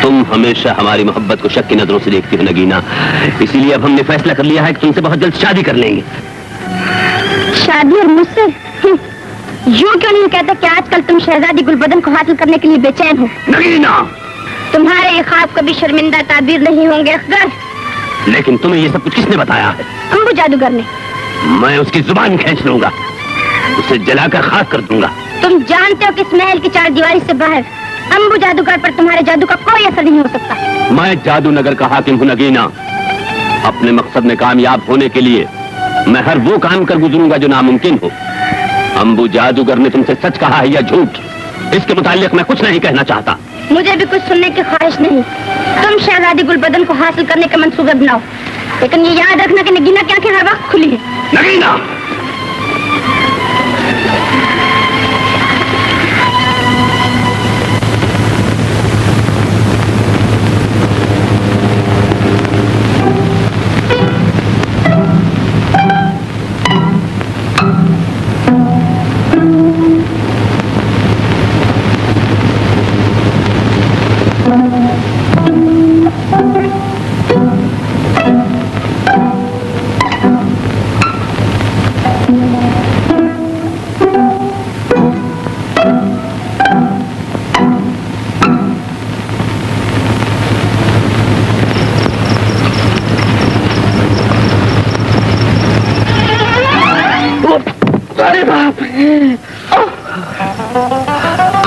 तुम हमेशा हमारी मोहब्बत को शक की नजरों से देखती हो नगीना, इसीलिए अब हमने फैसला कर लिया है कि तुमसे बहुत जल्द शादी कर लेंगे। शादी और मुझसे? यूं क्यों नहीं कहते कि आजकल तुम शहजादी गुलबदन को हासिल करने के लिए बेचैन हो? नगीना, तुम्हारे ये ख्वाब कभी शर्मिंदा ताबीर नहीं होंगे अख्तर। लेकिन तुम्हें ये सब कुछ किसने बताया है? अम्बू जादूगर ने। मैं उसकी जुबान खींच लूंगा, उसे जलाकर खाक कर दूंगा। तुम जानते हो कि इस महल की 4 दीवारी से बाहर अम्बू जादूगर पर तुम्हारे जादू का कोई असर नहीं हो सकता। मैं जादू नगर का हाकिम हूँ नगीना। अपने मकसद में कामयाब होने के लिए मैं हर वो काम कर गुजरूंगा जो नामुमकिन हो। अम्बू जादूगर ने तुमसे सच कहा है या झूठ, इसके मुताल्लिक मैं कुछ नहीं कहना चाहता। मुझे भी कुछ सुनने की ख्वाहिश नहीं। तुम शहजादी गुलबदन को हासिल करने का मंसूबा बनाओ, लेकिन ये याद रखना कि नगीना की आंखें हर वक्त खुली है। नगीना!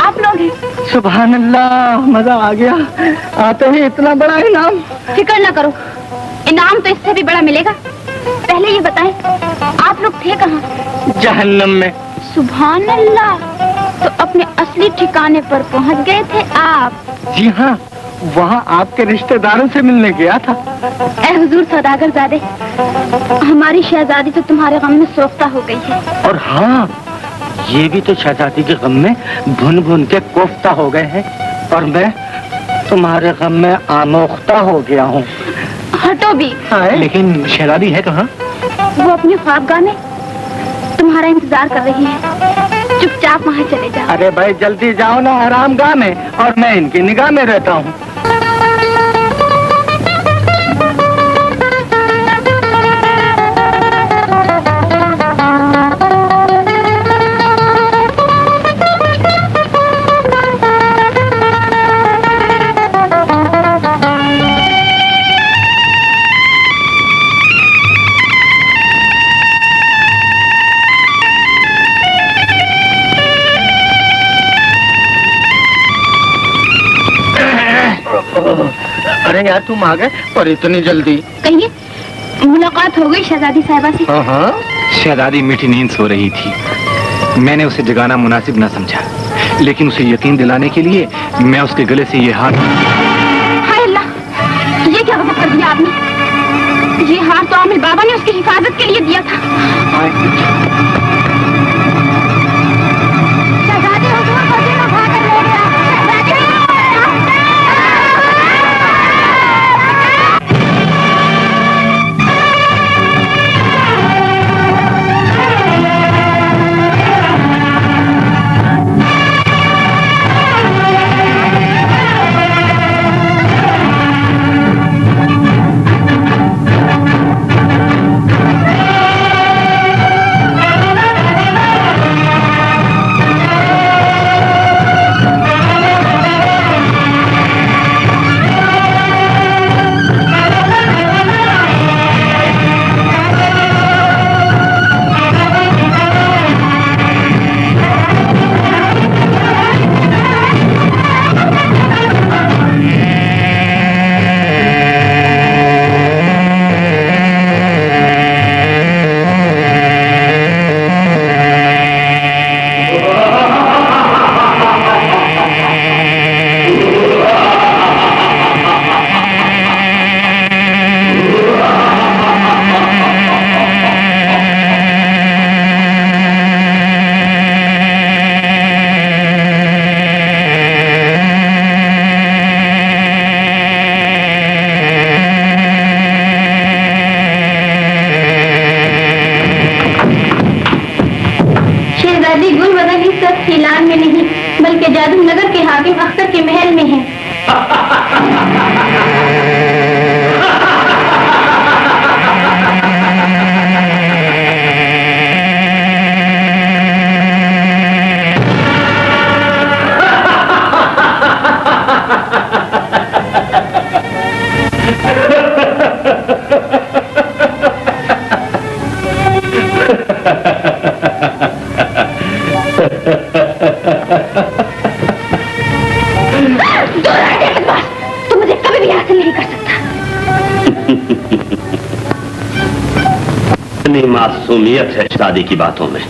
आप लोग हैं? सुभान अल्लाह, मजा आ गया। आते ही इतना बड़ा इनाम। फिक्र न करो, इनाम तो इससे भी बड़ा मिलेगा। पहले ये बताएं, आप लोग थे कहाँ? जहन्नम में। सुभान अल्लाह, तो अपने असली ठिकाने पर पहुंच गए थे आप? जी हाँ, वहाँ आपके रिश्तेदारों से मिलने गया था। ऐ हुजूर सौदागर ज़ादे, हमारी शहजादी तो तुम्हारे गम में सोख्ता हो गई है। और हाँ, ये भी तो शहजादी के गम में भुन भुन के कोफ्ता हो गए हैं। और मैं तुम्हारे गम में आमोख्ता हो गया हूँ। हटो भी। लेकिन शहजादी है कहाँ? वो अपनी ख्वाबगाह में तुम्हारा इंतजार कर रही है। चुपचाप वहाँ चले जाओ। अरे भाई जल्दी जाओ ना आरामगाह में, और मैं इनकी निगाह में रहता हूँ। अरे यार तुम आ गए, पर इतनी जल्दी? कहिए, मुलाकात हो गई शहजादी साहिबा से? हाँ। शहजादी मीठी नींद सो रही थी। मैंने उसे जगाना मुनासिब न समझा, लेकिन उसे यकीन दिलाने के लिए मैं उसके गले से ये हार। हाय अल्लाह, ये क्या गलत कर दिया आपने? ये हार तो आमिर बाबा ने उसकी हिफाजत के लिए दिया था। शहजादी हुजूर को दिन उठा कर ले गया। खिलान में नहीं, बल्कि जादू नगर के हाकिम अख्तर के महल में है। तुम मुझे कभी भी हासिल नहीं कर सकता। इतनी मासूमियत है शादी की बातों में।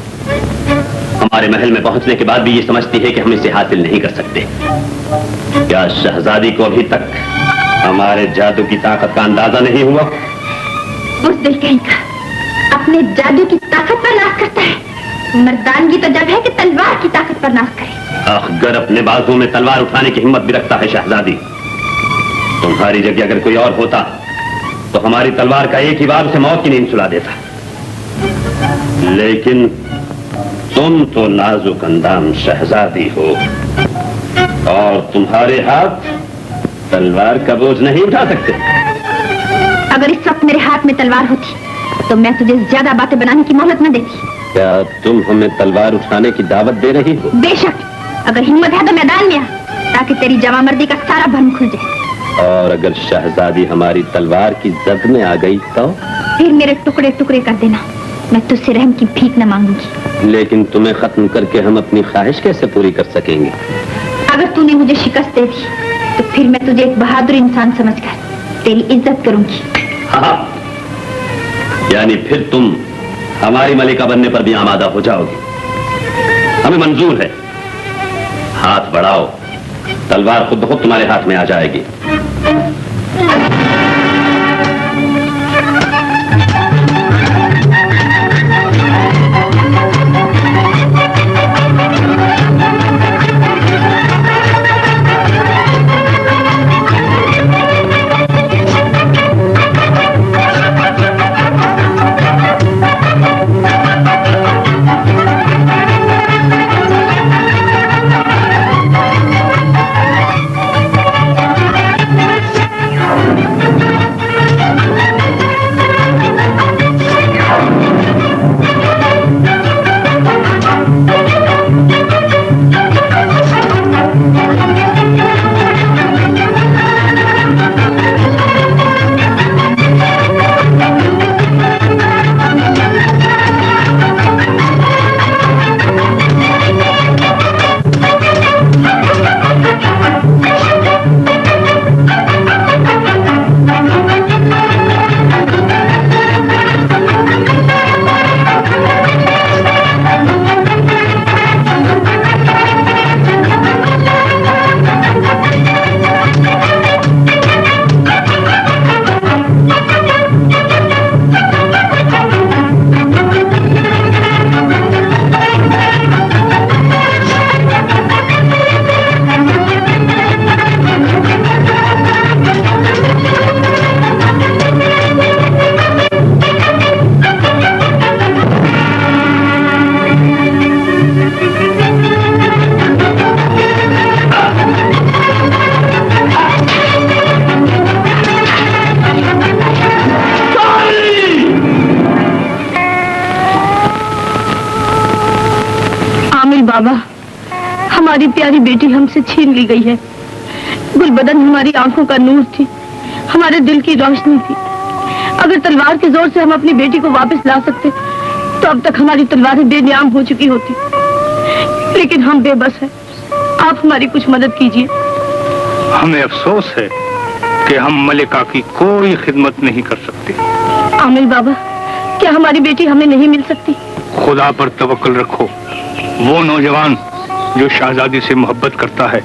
हमारे महल में पहुंचने के बाद भी ये समझती है कि हम इसे हासिल नहीं कर सकते। क्या शहजादी को अभी तक हमारे जादू की ताकत का अंदाजा नहीं हुआ? उस दिल कहीं का अपने जादू की ताकत पर नाश करता है। मर्दानगी तो जब है कि तलवार की ताकत पर नाश करे। अगर अपने बाजू में तलवार उठाने की हिम्मत भी रखता है शहजादी। तुम्हारी जगह अगर कोई और होता तो हमारी तलवार का एक ही बार उसे मौत की नींद सुला देता। लेकिन तुम तो नाजुक अंदाम शहजादी हो और तुम्हारे हाथ तलवार का बोझ नहीं उठा सकते। अगर इस वक्त मेरे हाथ में तलवार होती तो मैं तुझे ज्यादा बातें बनाने की मोहलत न देती। क्या तुम हमें तलवार उठाने की दावत दे रही हो? बेशक, अगर हिम्मत है तो मैदान में आ, ताकि तेरी जवामर्दी का सारा भ्रम खुल जाए। और अगर शहजादी हमारी तलवार की जद में आ गई तो? फिर मेरे टुकड़े टुकड़े कर देना। मैं तुझसे रहम की भीख न मांगूंगी। लेकिन तुम्हें खत्म करके हम अपनी ख्वाहिश कैसे पूरी कर सकेंगे? अगर तूने मुझे शिकस्त दे दी तो फिर मैं तुझे एक बहादुर इंसान समझकर तेरी इज्जत करूंगी। हाँ, यानी फिर तुम हमारी मलिका बनने पर भी आमादा हो जाओगी। हमें मंजूर है। हाथ बढ़ाओ, तलवार खुद ब खुद तुम्हारे हाथ में आ जाएगी। बाबा, हमारी प्यारी बेटी हमसे छीन ली गई है। गुलबदन हमारी आंखों का नूर थी, हमारे दिल की रोशनी थी। अगर तलवार के जोर से हम अपनी बेटी को वापस ला सकते तो अब तक हमारी तलवारें बेनियाम हो चुकी होती, लेकिन हम बेबस हैं। आप हमारी कुछ मदद कीजिए। हमें अफसोस है कि हम मलिका की कोई खिदमत नहीं कर सकते। आमिर बाबा, क्या हमारी बेटी हमें नहीं मिल सकती? खुदा पर तवक्कल रखो। वो नौजवान जो शहजादी से मोहब्बत करता है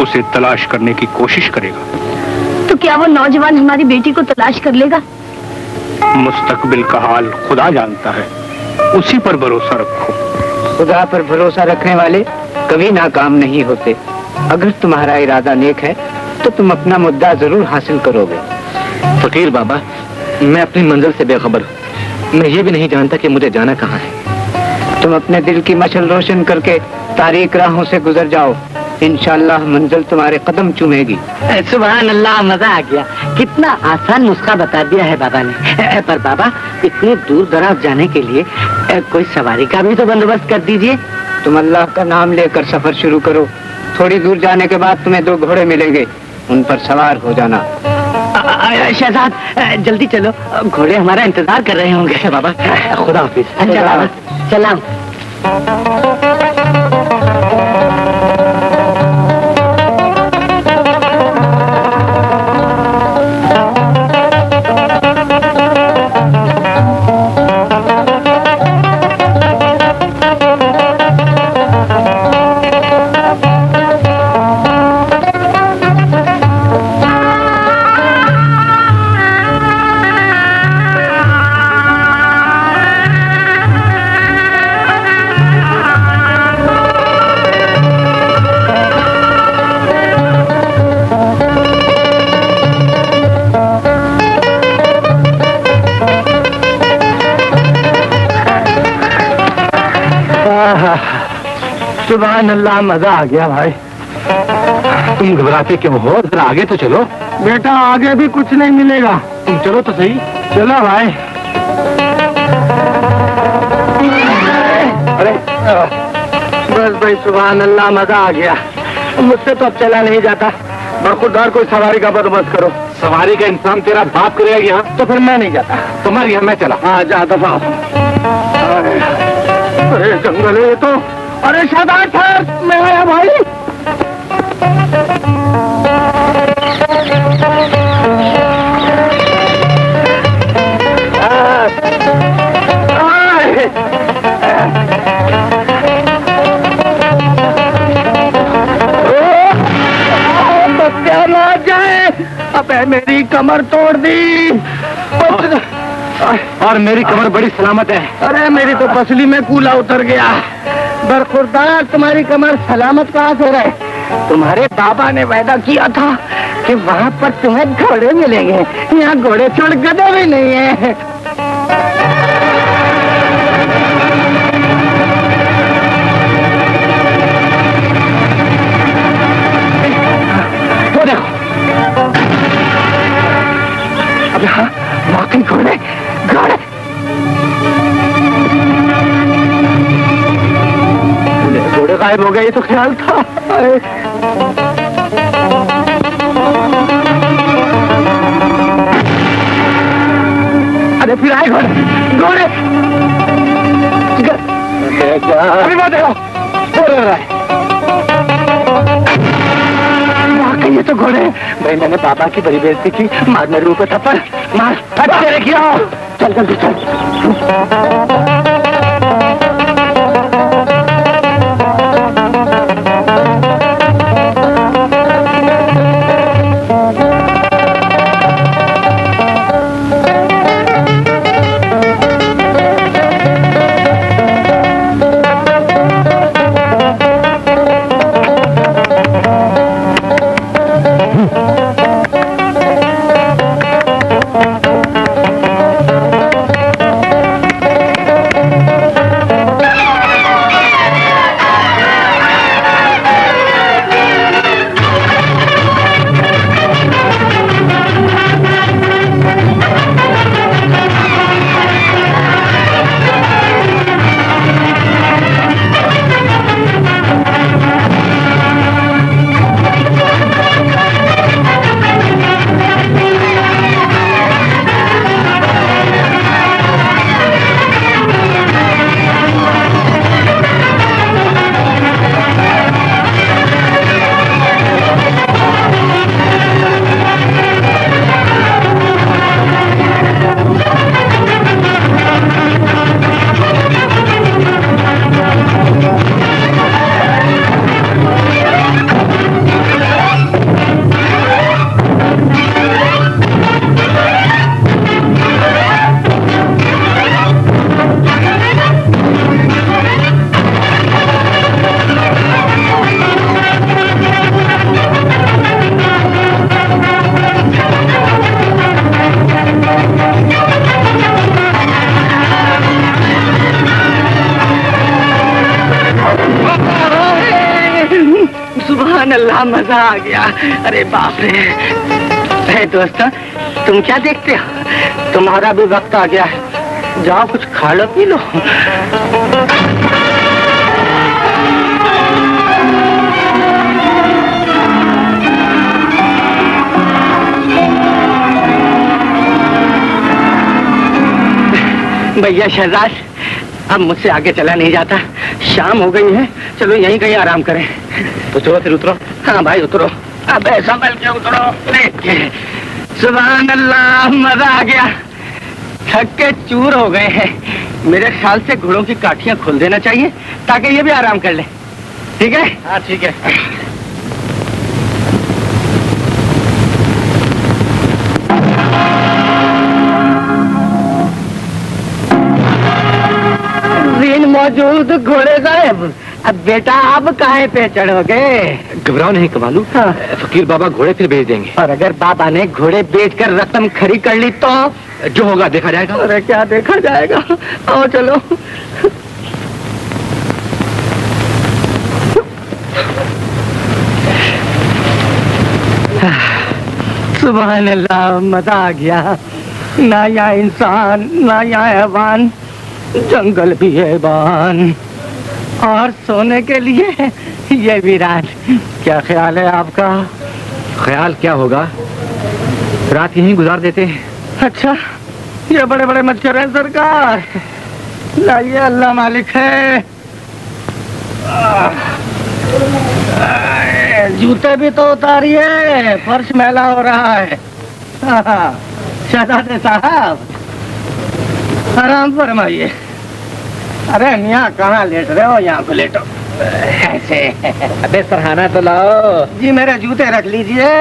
उसे तलाश करने की कोशिश करेगा। तो क्या वो नौजवान हमारी बेटी को तलाश कर लेगा? मुस्तकबिल का हाल खुदा जानता है, उसी पर भरोसा रखो। खुदा पर भरोसा रखने वाले कभी नाकाम नहीं होते। अगर तुम्हारा इरादा नेक है तो तुम अपना मुद्दा जरूर हासिल करोगे। फकीर बाबा, मैं अपनी मंजिल से बेखबर हूँ। मैं ये भी नहीं जानता कि मुझे जाना कहाँ है। तुम अपने दिल की मशल रोशन करके तारीक राहों से गुजर जाओ, इंशाअल्लाह मंजिल तुम्हारे कदम चूमेगी। सुभान अल्लाह, मजा आ गया। कितना आसान नुस्खा बता दिया है बाबा ने। पर बाबा, इतने दूर दराज जाने के लिए कोई सवारी का भी तो बंदोबस्त कर दीजिए। तुम अल्लाह का नाम लेकर सफर शुरू करो। थोड़ी दूर जाने के बाद तुम्हें 2 घोड़े मिलेंगे, उन पर सवार हो जाना। शहजाद, जल्दी चलो, घोड़े हमारा इंतजार कर रहे होंगे। बाबा, खुदा हाफिज। अच्छा बाबा, चला। सुभान अल्लाह, मजा आ गया भाई। तुम घबराते क्यों हो? जरा आगे तो चलो। बेटा, आगे भी कुछ नहीं मिलेगा। तुम चलो तो सही। चलो भाई। अरे बस भाई, सुभान अल्लाह, मजा आ गया। मुझसे तो अब चला नहीं जाता। बरखुरदार कोई सवारी का बंदोबस्त करो। सवारी का इंतजाम तेरा बाप करेगा यहाँ? तो फिर मैं नहीं जाता। तुम्हारे यहाँ मैं चला। हाँ, जा दफा। अरे जंगल है ये तो। अरे शहजाद ठहर, मैं आया भाई। बच्चा ना जाए। अबे मेरी कमर तोड़ दी। और मेरी कमर बड़ी सलामत है। अरे मेरी तो पसली में कूला उतर गया। बरखुरदार, तुम्हारी कमर सलामत कहाँ से रहे? तुम्हारे बाबा ने वादा किया था कि वहाँ पर तुम्हें घोड़े मिलेंगे। यहाँ घोड़े छोड़ गधे भी नहीं है। वो देखो, अब यहाँ वाकई घोड़े घोड़े। घोड़े गायब हो गए, ये तो ख्याल था। अरे फिर आए घोड़े घोड़े। अभी वो देखो, वाकई ये तो घोड़े। भाई, मैंने बाबा की बड़ी बेइज्जती की। मारने रूप थप्पड़ मार। तेरे किया। चल जल्दी चल। मजा आ गया। अरे बाप रे। अरे दोस्तों, तुम क्या देखते हो? तुम्हारा भी वक्त आ गया है, जाओ कुछ खा लो पी लो। भैया शहजाद, अब मुझसे आगे चला नहीं जाता, शाम हो गई है, चलो यहीं कहीं आराम करें। तो चलो फिर उतरो। हाँ भाई उतरो, अब संभल के उतरो। सुभान अल्लाह, मजा आ गया। थक के चूर हो गए हैं। मेरे ख्याल से घोड़ों की काठियां खोल देना चाहिए ताकि ये भी आराम कर ले। ठीक है? हाँ ठीक है। रीन मौजूद, घोड़े गायब। अब बेटा आप काहे पे चढ़ोगे? घबराओ नहीं कमालू, हाँ। फकीर बाबा घोड़े फिर भेज देंगे। और अगर बाबा ने घोड़े बेचकर रकम खरी कर ली तो? जो होगा देखा जाएगा। अरे क्या देखा जाएगा? आओ चलो। सुभान अल्लाह, मजा आ गया। ना यहाँ इंसान ना यहाँ हैवान, जंगल भी है बान, और सोने के लिए ये वीरान। क्या ख्याल है आपका? ख्याल क्या होगा, रात यहीं गुजार देते हैं। अच्छा, ये बड़े बड़े मच्छर हैं सरकार। लाइए, अल्लाह मालिक है। जूते भी तो उतारिए, फर्श मैला हो रहा है। शहजादे साहब, आराम फरमाइए। अरे यहाँ कहाँ लेट रहे हो? यहाँ को लेटो ऐसे। अबे सरहाना तो लाओ। जी मेरे जूते रख लीजिए।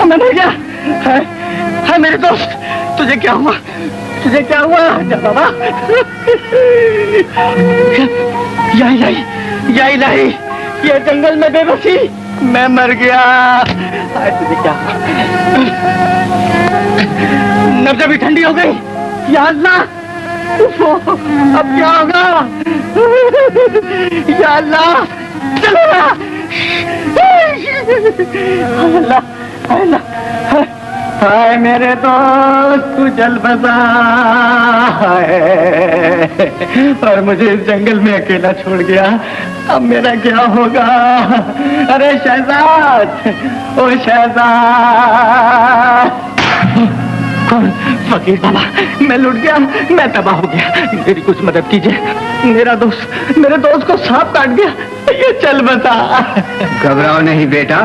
मैं मर गया। है मेरे दोस्त, तुझे क्या हुआ? तुझे क्या हुआ? जा बाबा। या इलाही, ये जंगल में बेबसी, मैं मर गया। तुझे क्या हुआ? नब्ज भी ठंडी हो गई। या अल्लाह, अब क्या होगा? या अल्लाह, चलो ना। अल्लाह, हाय मेरे दोस्त, तू चल बसा और मुझे इस जंगल में अकेला छोड़ गया। अब मेरा क्या होगा? अरे शहजाद, ओ शहजाद। कौन? फकीर बाबा, मैं लुट गया, मैं तबाह हो गया। मेरी कुछ मदद कीजिए। मेरे दोस्त को सांप काट गया। ये चल बता। घबराओ नहीं बेटा,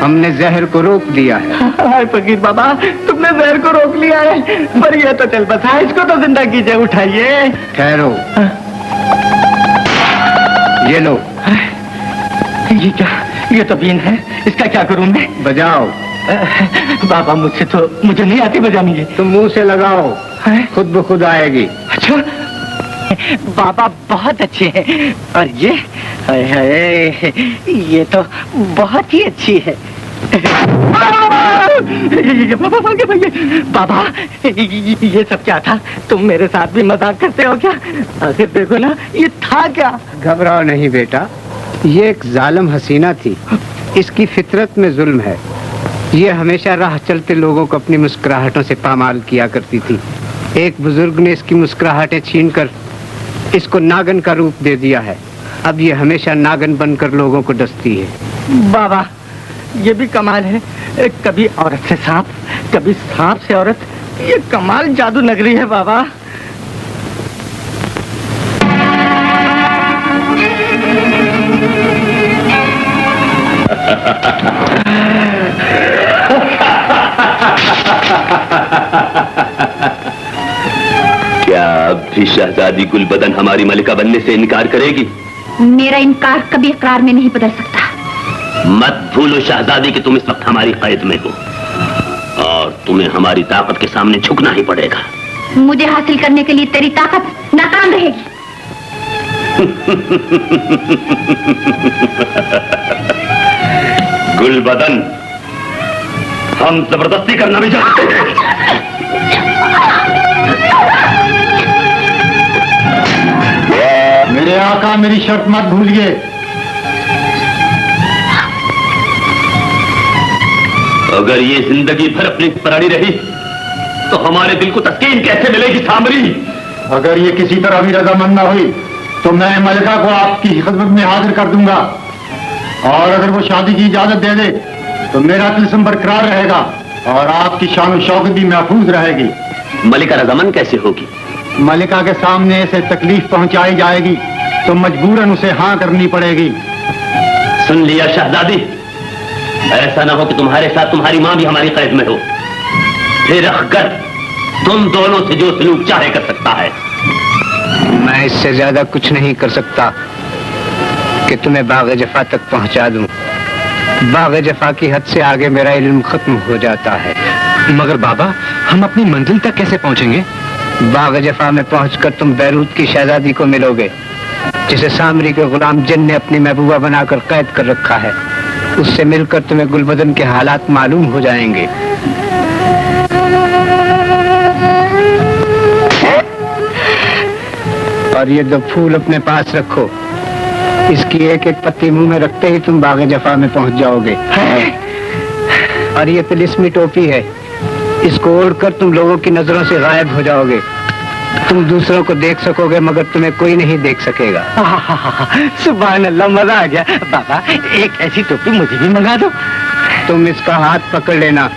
हमने जहर को रोक दिया है। हाय फकीर बाबा, तुमने जहर को रोक लिया है, पर ये तो चल बता, इसको तो जिंदा कीजिए। उठाइए। ठहरो, ये लो। ये क्या? ये तो बीन है, इसका क्या करूं मैं? बजाओ। बाबा मुझे नहीं आती बजानी है। तुम मुंह से लगाओ, खुद ब खुद आएगी। अच्छा, बाबा बहुत अच्छे हैं। और ये ये तो बहुत ही अच्छी है। बाबा, ये सब क्या था? तुम मेरे साथ भी मजाक करते हो क्या? आखिर देखो ना, ये था क्या? घबराओ नहीं बेटा, ये एक जालिम हसीना थी। इसकी फितरत में जुल्म है। ये हमेशा राह चलते लोगों को अपनी मुस्कुराहटों से पामाल किया करती थी। एक बुजुर्ग ने इसकी मुस्कुराहटें छीनकर इसको नागन का रूप दे दिया है। अब ये हमेशा नागन बनकर लोगों को डसती है। बाबा ये भी कमाल है, कभी औरत से सांप, कभी सांप से औरत, ये कमाल जादू नगरी है बाबा। क्या अब भी शहजादी गुलबदन हमारी मलिका बनने से इनकार करेगी? मेरा इनकार कभी इकरार में नहीं बदल सकता। मत भूलो शहजादी कि तुम इस वक्त हमारी कैद में हो और तुम्हें हमारी ताकत के सामने झुकना ही पड़ेगा। मुझे हासिल करने के लिए तेरी ताकत नाकाम रहेगी। गुलबदन, हम जबरदस्ती करना भी जानते हैं। मेरे आका मेरी शर्त मत भूलिए। अगर ये जिंदगी भर अपनी परानी रही तो हमारे दिल को तस्कीन कैसे मिलेगी सामरी? अगर ये किसी तरह भी रजामंद ना हुई तो मैं मलिका को आपकी खिदमत में हाजिर कर दूंगा, और अगर वो शादी की इजाजत दे दे तो मेरा तिल्स्म बरकरार रहेगा और आपकी शान शौकत भी महफूज रहेगी। मलिका रजामंद कैसे होगी? मलिका के सामने ऐसे तकलीफ पहुंचाई जाएगी तो मजबूरन उसे हाँ करनी पड़ेगी। सुन लिया शहजादी, ऐसा ना हो कि तुम्हारे साथ तुम्हारी मां भी हमारी कैद में हो, फिर अखगर तुम दोनों से जो सलूक चाहे कर सकता है। मैं इससे ज्यादा कुछ नहीं कर सकता कि तुम्हें बाग़ जफा तक पहुंचा दूं। बाग़ जफा की हद से आगे मेरा इल्म खत्म हो जाता है। मगर बाबा, हम अपनी मंजिल तक कैसे पहुंचेंगे? बाग़ जफा में पहुंचकर तुम बैरूत की शहजादी को मिलोगे, जिसे सामरी के गुलाम जिन ने अपनी महबूबा बनाकर कैद कर रखा है। उससे मिलकर तुम्हें गुलबदन के हालात मालूम हो जाएंगे। और ये 2 फूल अपने पास रखो, इसकी एक एक पत्ती मुंह में रखते ही तुम बाग़ जफा में पहुंच जाओगे। और ये तिलिस्मी टोपी है, इसको ओढ़कर तुम लोगों की नजरों से गायब हो जाओगे। तुम दूसरों को देख सकोगे मगर तुम्हें कोई नहीं देख सकेगा। सुभान अल्लाह, मजा आ गया। बाबा एक ऐसी टोपी मुझे भी मंगा दो। तुम इसका हाथ पकड़ लेना,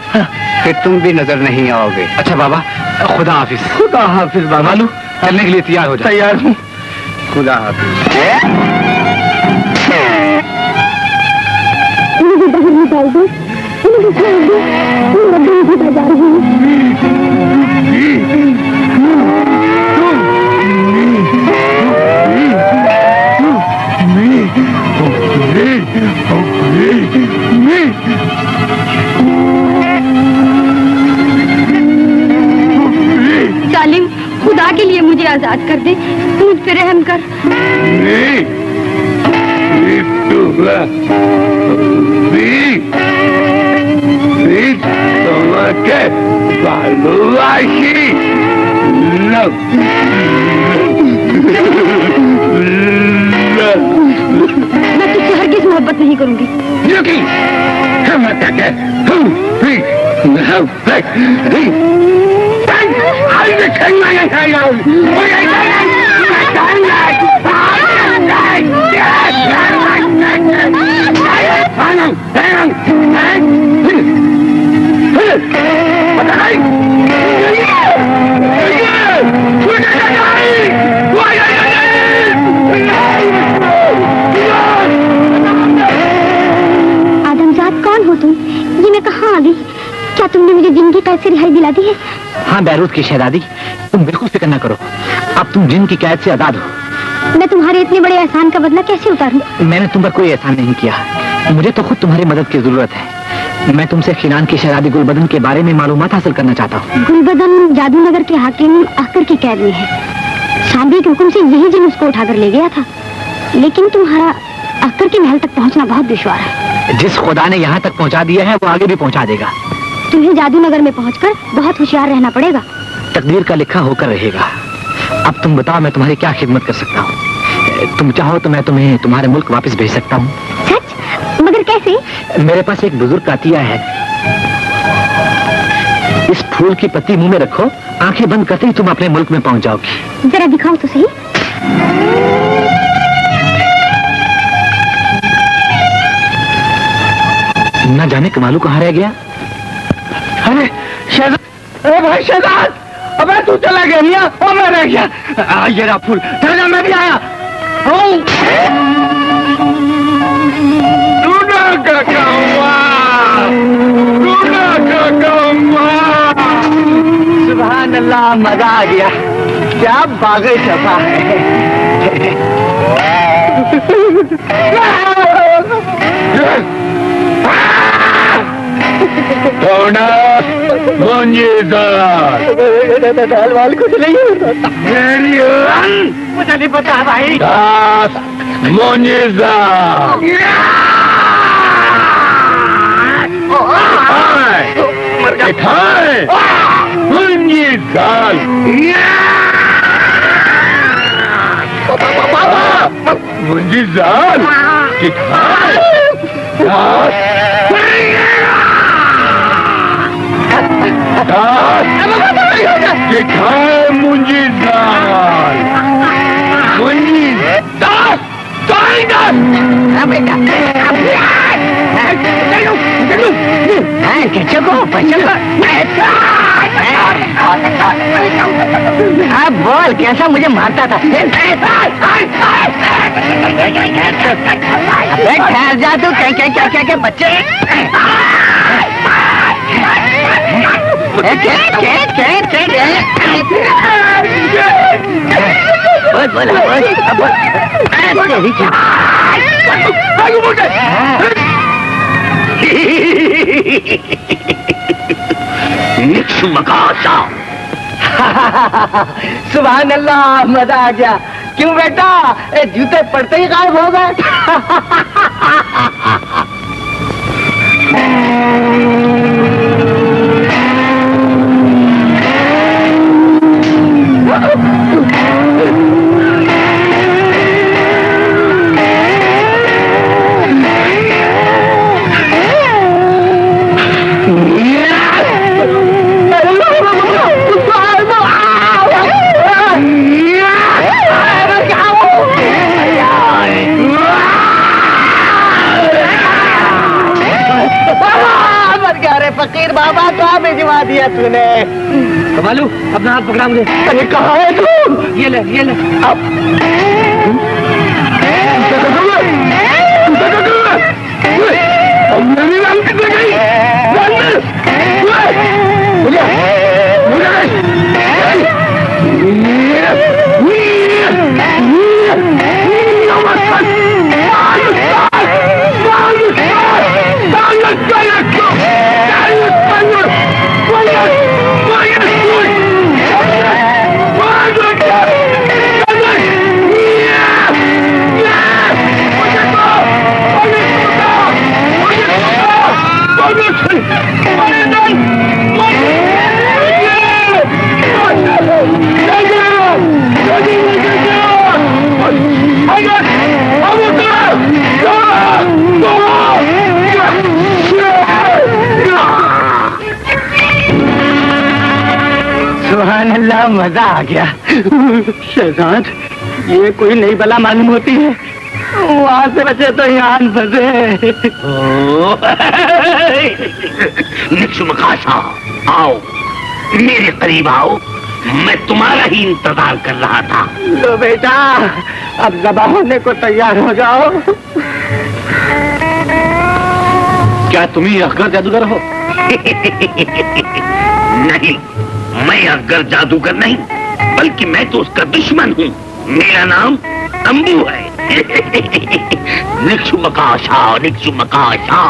फिर तुम भी नजर नहीं आओगे। अच्छा बाबा, खुदा हाफिज। खुदा हाफिज बाबा। मालू चलने के लिए तैयार हो जाओ। तैयार हूँ। खुदा हाफिज। जालिम, खुदा के लिए मुझे आजाद कर दे, मुझ पे रहम कर। मैं तुझसे हरगिज़ मोहब्बत नहीं करूंगी। आदमजात कौन हो तुम? ये मैं कहाँ आ गई? क्या तुमने मुझे जिन की कैद से रिहाई दिला दी है? हाँ बैरूत की शहजादी, तुम बिल्कुल फिक्र न करो, अब तुम जिन की कैद से आजाद हो। मैं तुम्हारे इतने बड़े एहसान का बदला कैसे उतारूं? मैंने तुम पर कोई एहसान नहीं किया, मुझे तो खुद तुम्हारी मदद की जरूरत है। मैं तुमसे खिनान की शहजादी गुलबदन के बारे में मालूमात हासिल करना चाहता हूँ। गुलबदन जादूनगर के हाकिम अख्तर की कैद में है। सामरी के हुक्म से यही जिन उसको उठाकर ले गया था, लेकिन तुम्हारा अख्तर के महल तक पहुँचना बहुत दुश्वार है। जिस खुदा ने यहाँ तक पहुँचा दिया है वो आगे भी पहुँचा देगा। तुम्हें जादूनगर में पहुँचकर बहुत होशियार रहना पड़ेगा। तकदीर का लिखा होकर रहेगा। अब तुम बताओ मैं तुम्हारी क्या खिदमत कर सकता हूँ? तुम चाहो तो मैं तुम्हें तुम्हारे मुल्क वापस भेज सकता हूँ। सच? मगर कैसे? मेरे पास एक बुजुर्ग कातिया है, इस फूल की पत्ती मुंह में रखो, आंखें बंद करते ही तुम अपने मुल्क में पहुंच जाओगी। जरा दिखाओ तो सही। ना जाने कमालू कहाँ रह गया। अरे शहजाद, अरे भाई शहजाद, अबे तू चला गया मियां और मैं रह गया। ये रहा फूल, ठहरा मैं भी आया। सुभान अल्लाह, मजा आ गया। क्या बाग़े शफा है। दाल कुछ नहीं मुझे नहीं पता भाई। बोल कैसा मुझे मारता था। ठहर जा तू, क्या बच्चे। सुभान अल्लाह, मजा आ गया। क्यों बेटा, जूते पड़ते ही गायब हो गए। फकीर बाबा कहाँ भिजवा दिया तूने। कमालू, अपना हाथ पकड़ा मुझे। अरे कहाँ है तू? ये ले अब। मेरी राम कितने गई? सुभान अल्लाह, मजा आ गया। शहजाद, ये कोई नई बला मालूम होती है। वहां से बचे तो यहाँ फंसे। निक्शुमकाशा, आओ मेरे करीब आओ, मैं तुम्हारा ही इंतजार कर रहा था। लो बेटा, अब ज़बा होने को तैयार हो जाओ। क्या तुम ही अखगर जादूगर हो? नहीं, मैं अखगर जादूगर नहीं, बल्कि मैं तो उसका दुश्मन हूँ। मेरा नाम अंबू है। निक्शुमकाशा, निक्शुमकाशा,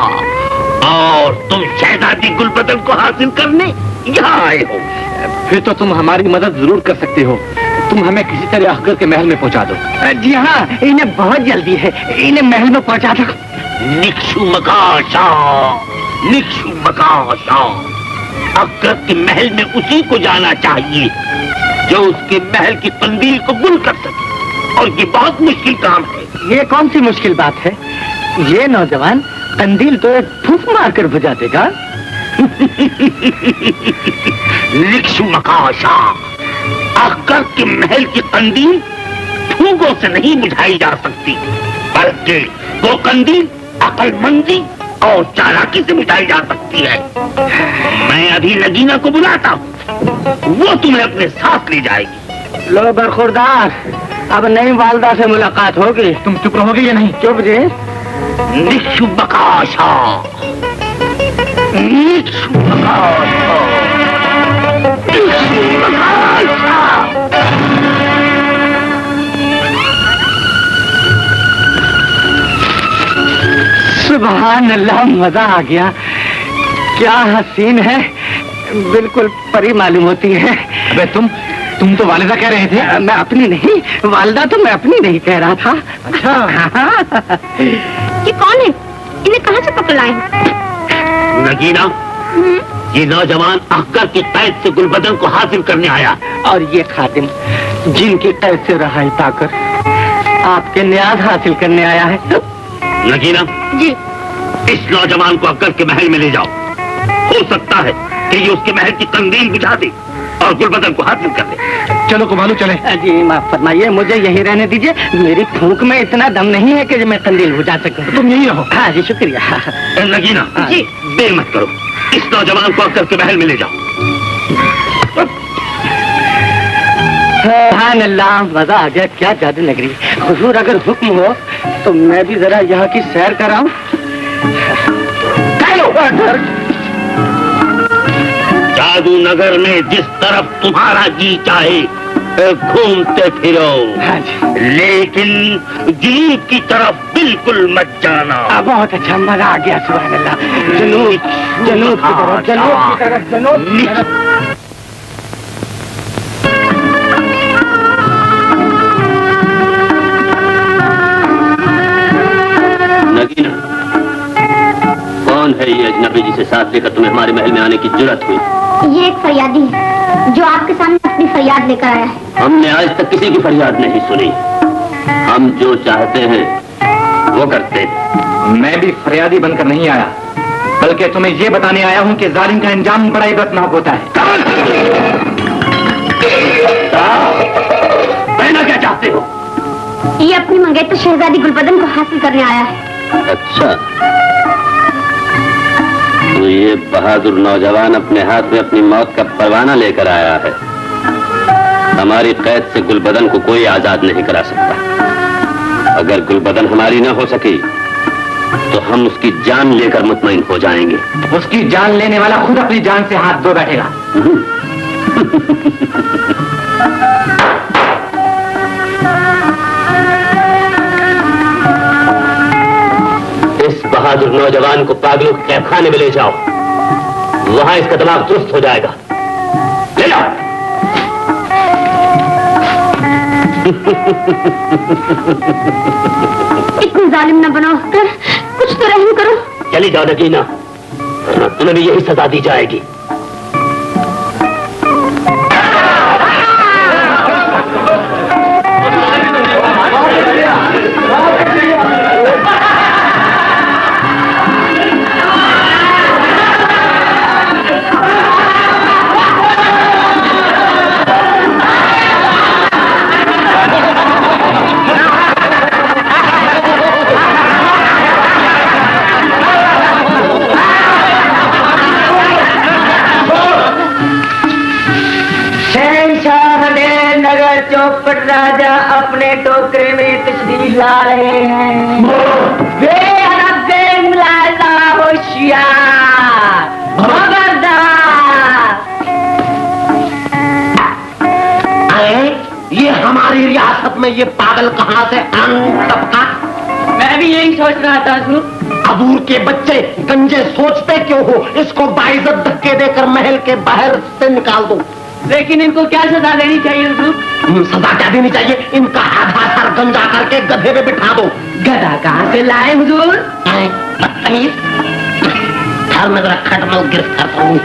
और तुम शहजादी गुलबदन को हासिल करने यहाँ आए हो। फिर तो तुम हमारी मदद जरूर कर सकते हो। तुम हमें किसी तरह अखगर के महल में पहुंचा दो। जी हाँ, इन्हें बहुत जल्दी है, इन्हें महल में पहुंचा दो। निक्शुमकाशा, निक्शुमकाशा, अखगर के महल में उसी को जाना चाहिए जो उसके महल की कंदील को गुल कर सके, और ये बहुत मुश्किल काम है। ये कौन सी मुश्किल बात है? ये नौजवान कंदील तो एक फूंक मारकर बुझा देगा। निक्शुमकाशा, अखगर के महल की कंदील फूंकों से नहीं बुझाई जा सकती, बल्कि वो कंदील अक्लमंदी और चालाकी से मिटाई जा सकती है। मैं अभी नगीना को बुलाता हूँ, वो तुम्हें अपने साथ ले जाएगी। लो बरखुरदार, अब नई वालदा से मुलाकात होगी। तुम चुप रहोगे या नहीं? चुप जी। निशुबकाशा, निशुबकाशा, निशुबकाशा। सुभान अल्लाह, मजा आ गया। क्या हसीन है, बिल्कुल परी मालूम होती है। अबे तुम तो वालिदा कह रहे थे। मैं अपनी नहीं, वालिदा तो मैं अपनी नहीं कह रहा था। अच्छा। ये कौन है? इन्हें कहाँ से पकड़ लाए? नगीना, ये नौजवान अख्तर की कैद से गुलबदन को हासिल करने आया। और ये खातिम जिनकी कैद से रहाई पाकर आपके न्याज हासिल करने आया है। नगीना जी। इस नौजवान को अख्तर के महल में ले जाओ। हो सकता है कि ये उसके महल की कंदील बुझा दे और गुलबदन को हासिल कर ले। चलो कुमालू चले। जी माफ फरमाइए, मुझे यही रहने दीजिए। मेरी फूंक में इतना दम नहीं है कि मैं कंदील बुझा सकूं। तुम यही रहो। हाँ जी, शुक्रिया। नगीना जी। देर मत करो, इस नौजवान को अख्तर के महल में ले जाओ। सुभान अल्लाह, मजा आ गया। क्या जादू नगरी। हुजूर अगर हुक्म हो तो मैं भी जरा यहाँ की सैर कराऊं। जादू नगर में जिस तरफ तुम्हारा जी चाहे घूमते फिरो, लेकिन जुनूब की तरफ बिल्कुल मत जाना। बहुत अच्छा, मजा आ गया। सुभान अल्लाह। जुनूब, जुनूब की तरफ, जुनूब की तरफ, जुनूब की तरफ। नगीना, कौन है ये अजनबी जिसे साथ लेकर तुम्हें हमारे महल में आने की जुर्रत हुई? ये एक फरियादी है जो आपके सामने अपनी फरियाद लेकर आया है। हमने आज तक किसी की फरियाद नहीं सुनी। हम जो चाहते हैं वो करते हैं। मैं भी फरियादी बनकर नहीं आया, बल्कि तुम्हें ये बताने आया हूँ कि जालिम का अंजाम बड़ा इबरतनाक होता है। कहना क्या चाहते हो? ये अपनी मंगेतर शहजादी गुलबदन को हासिल करने आया है। अच्छा, तो ये बहादुर नौजवान अपने हाथ में अपनी मौत का परवाना लेकर आया है। हमारी कैद से गुलबदन को कोई आजाद नहीं करा सकता। अगर गुलबदन हमारी न हो सकी तो हम उसकी जान लेकर मुतमईन हो जाएंगे। उसकी जान लेने वाला खुद अपनी जान से हाथ धो बैठेगा। इस बहादुर नौजवान को पागलों के कैदखाने में ले जाओ, वहां इसका दिमाग दुरुस्त हो जाएगा। ले जाओ। इतनी जालिम न बनो, कुछ तो रहम करो। चली जाओ नगीना, तुम्हें भी यही सजा दी जाएगी। चौपट राजा अपने टोकरे में तशरीफ ला रहे हैं। होशियार, खबरदार। ये हमारी रियासत में ये पागल कहाँ से टपका? मैं भी यही सोच रहा था हुजूर। अबूर के बच्चे गंजे सोचते क्यों हो? इसको बाइज्जत धक्के देकर महल के बाहर से निकाल दो। लेकिन इनको क्या सजा देनी चाहिए हुजूर? सजा क्या देनी चाहिए? इनका आधा सर गंजा करके गधे पे बिठा दो। गधा कहाँ से लाए हुजूर? बदतमीज, घर में जरा खटमल गिरफ्तार करूँ।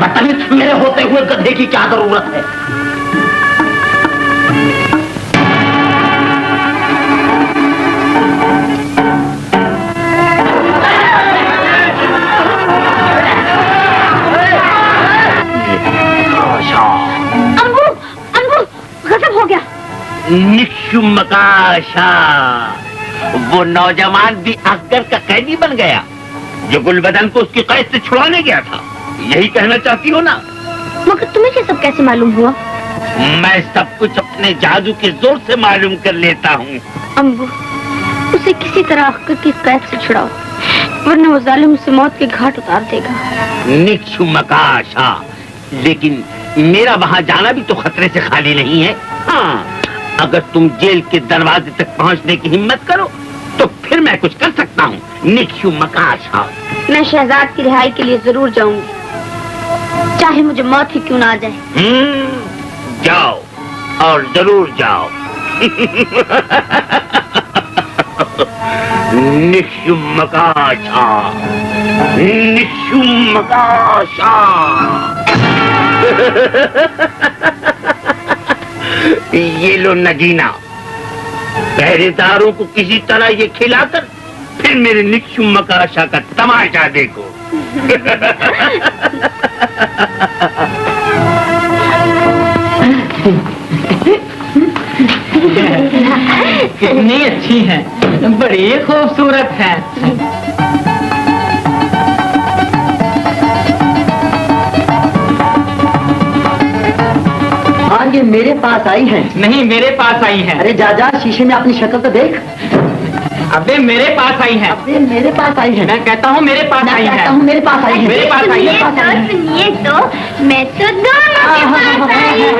बदतमीज, मेरे होते हुए गधे की क्या जरूरत है? निशुमकाशा, वो नौजवान भी अकबर का कैदी बन गया जो गुलबदन को उसकी कैद से छुड़ाने गया था। यही कहना चाहती हो ना? मगर तुम्हें ये सब कैसे मालूम हुआ? मैं सब कुछ अपने जादू के जोर से मालूम कर लेता हूँ। अम्बू, उसे किसी तरह अकबर की कैद से छुड़ाओ, वरना वो जालिम उसे मौत के घाट उतार देगा। निक्षु मकाशा, लेकिन मेरा वहाँ जाना भी तो खतरे से खाली नहीं है। हाँ, अगर तुम जेल के दरवाजे तक पहुँचने की हिम्मत करो तो फिर मैं कुछ कर सकता हूँ। निक्षु मकाशा। मैं शहजाद की रिहाई के लिए जरूर जाऊंगी, चाहे मुझे मौत ही क्यों ना आ जाए। जाओ और जरूर जाओ। निक्षु मकाशा, निक्षु मकाशा। ये लो नगीना, पहरेदारों को किसी तरह ये खिलाकर फिर मेरे निक्षु मकाशा का तमाशा देखो। कितनी अच्छी है, बड़ी खूबसूरत है। आज ये मेरे पास आई है। नहीं, मेरे पास आई है। अरे जा जा, शीशे में अपनी शक्ल तो देख। अबे मेरे पास आई है। अबे मेरे पास आई है। मैं कहता हूँ मेरे पास आई है। मेरे पास आई है। मेरे पास आई है। सुनिए तो, मैं तो दोनों के पास आई हूँ।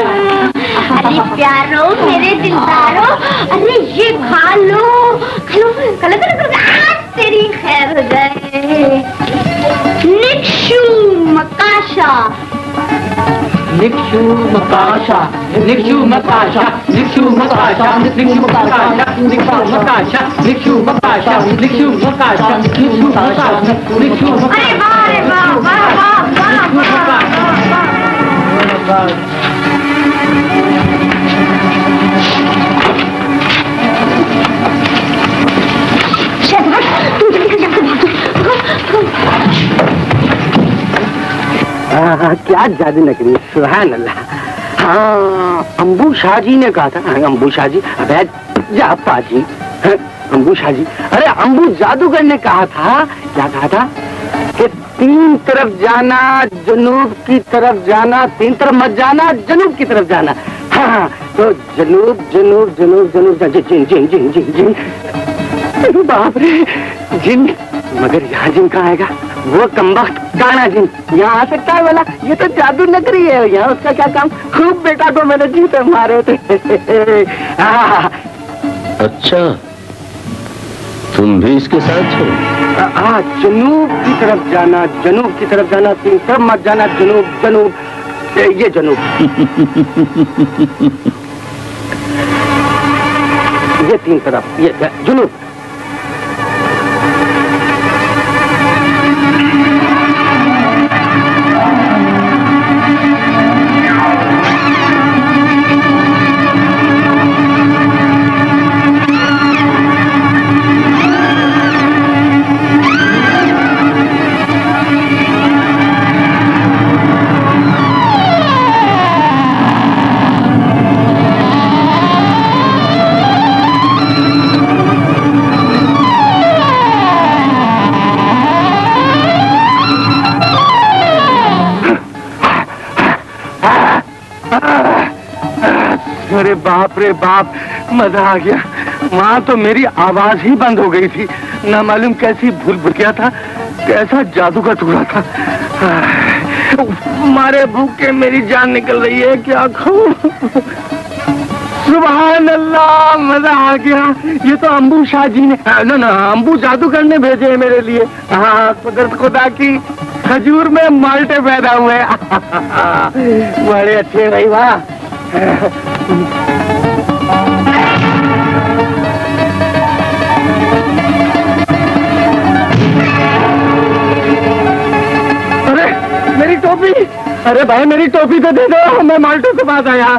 अरे प्यारो, मेरे दिलदारो, अरे ये खा लो, खा लो, आज तेरी खैर हो जाए। निक्षु मकाशा, निक्षु मकाशा, निक्षु मकाशा, निक्षु मकाशा, निक्षु मकाशा, निक्षु मकाशा, निक्षु मकाशा, निक्षु मकाशा, निक्षु मकाशा, निक्षु मकाशा। अरे वाह रे वाह, वाह वाह वाह वाह। शहजाद, तू जल्दी से भागो। क्या जादू नगरी, सुभान अल्लाह। हाँ, अम्बू शाह जी ने कहा था। अम्बू शाह जी, अबे जा पाजी। अम्बू शाह जी, अरे अम्बू जादूगर ने कहा था, क्या कहा था कि 3 तरफ जाना, जनूब की तरफ जाना, 3 तरफ मत जाना, जनूब की तरफ जाना। हाँ, तो जनूब जनूब जनूब जनूब, जिन जिन जिन जिन जिन। बाप रे, जिन। मगर यहाँ जिन कहाँ आएगा? वो कमबख्त काना जिन यहाँ आ सकता है वाला? ये तो जादू नगरी है, यहाँ उसका क्या काम? खूब बेटा को मैंने जीते मारे थे। अच्छा, तुम भी इसके साथ हो? जनूब की तरफ जाना, जनूब की तरफ जाना, 3 तरफ मत जाना, जनूब जनूब, ये जनूब। ये 3 तरफ, ये जनूब। अरे बाप रे बाप, मजा आ गया। वहाँ तो मेरी आवाज ही बंद हो गई थी। ना मालूम कैसी भूल भुलकिया था, कैसा जादू का टुकड़ा था। मारे भूखे मेरी जान निकल रही है, क्या खाऊं? सुभान अल्लाह, मजा आ गया। ये तो अम्बू शाह जी ने, ना अम्बू जादूगर ने भेजे है मेरे लिए। हाँ, कुदरत खुदा की, खजूर में माल्टे पैदा हुए। बड़े अच्छे भाई, वाह। अरे मेरी टोपी, अरे भाई मेरी टोपी तो दे दो, मैं माल्टो के पास आया।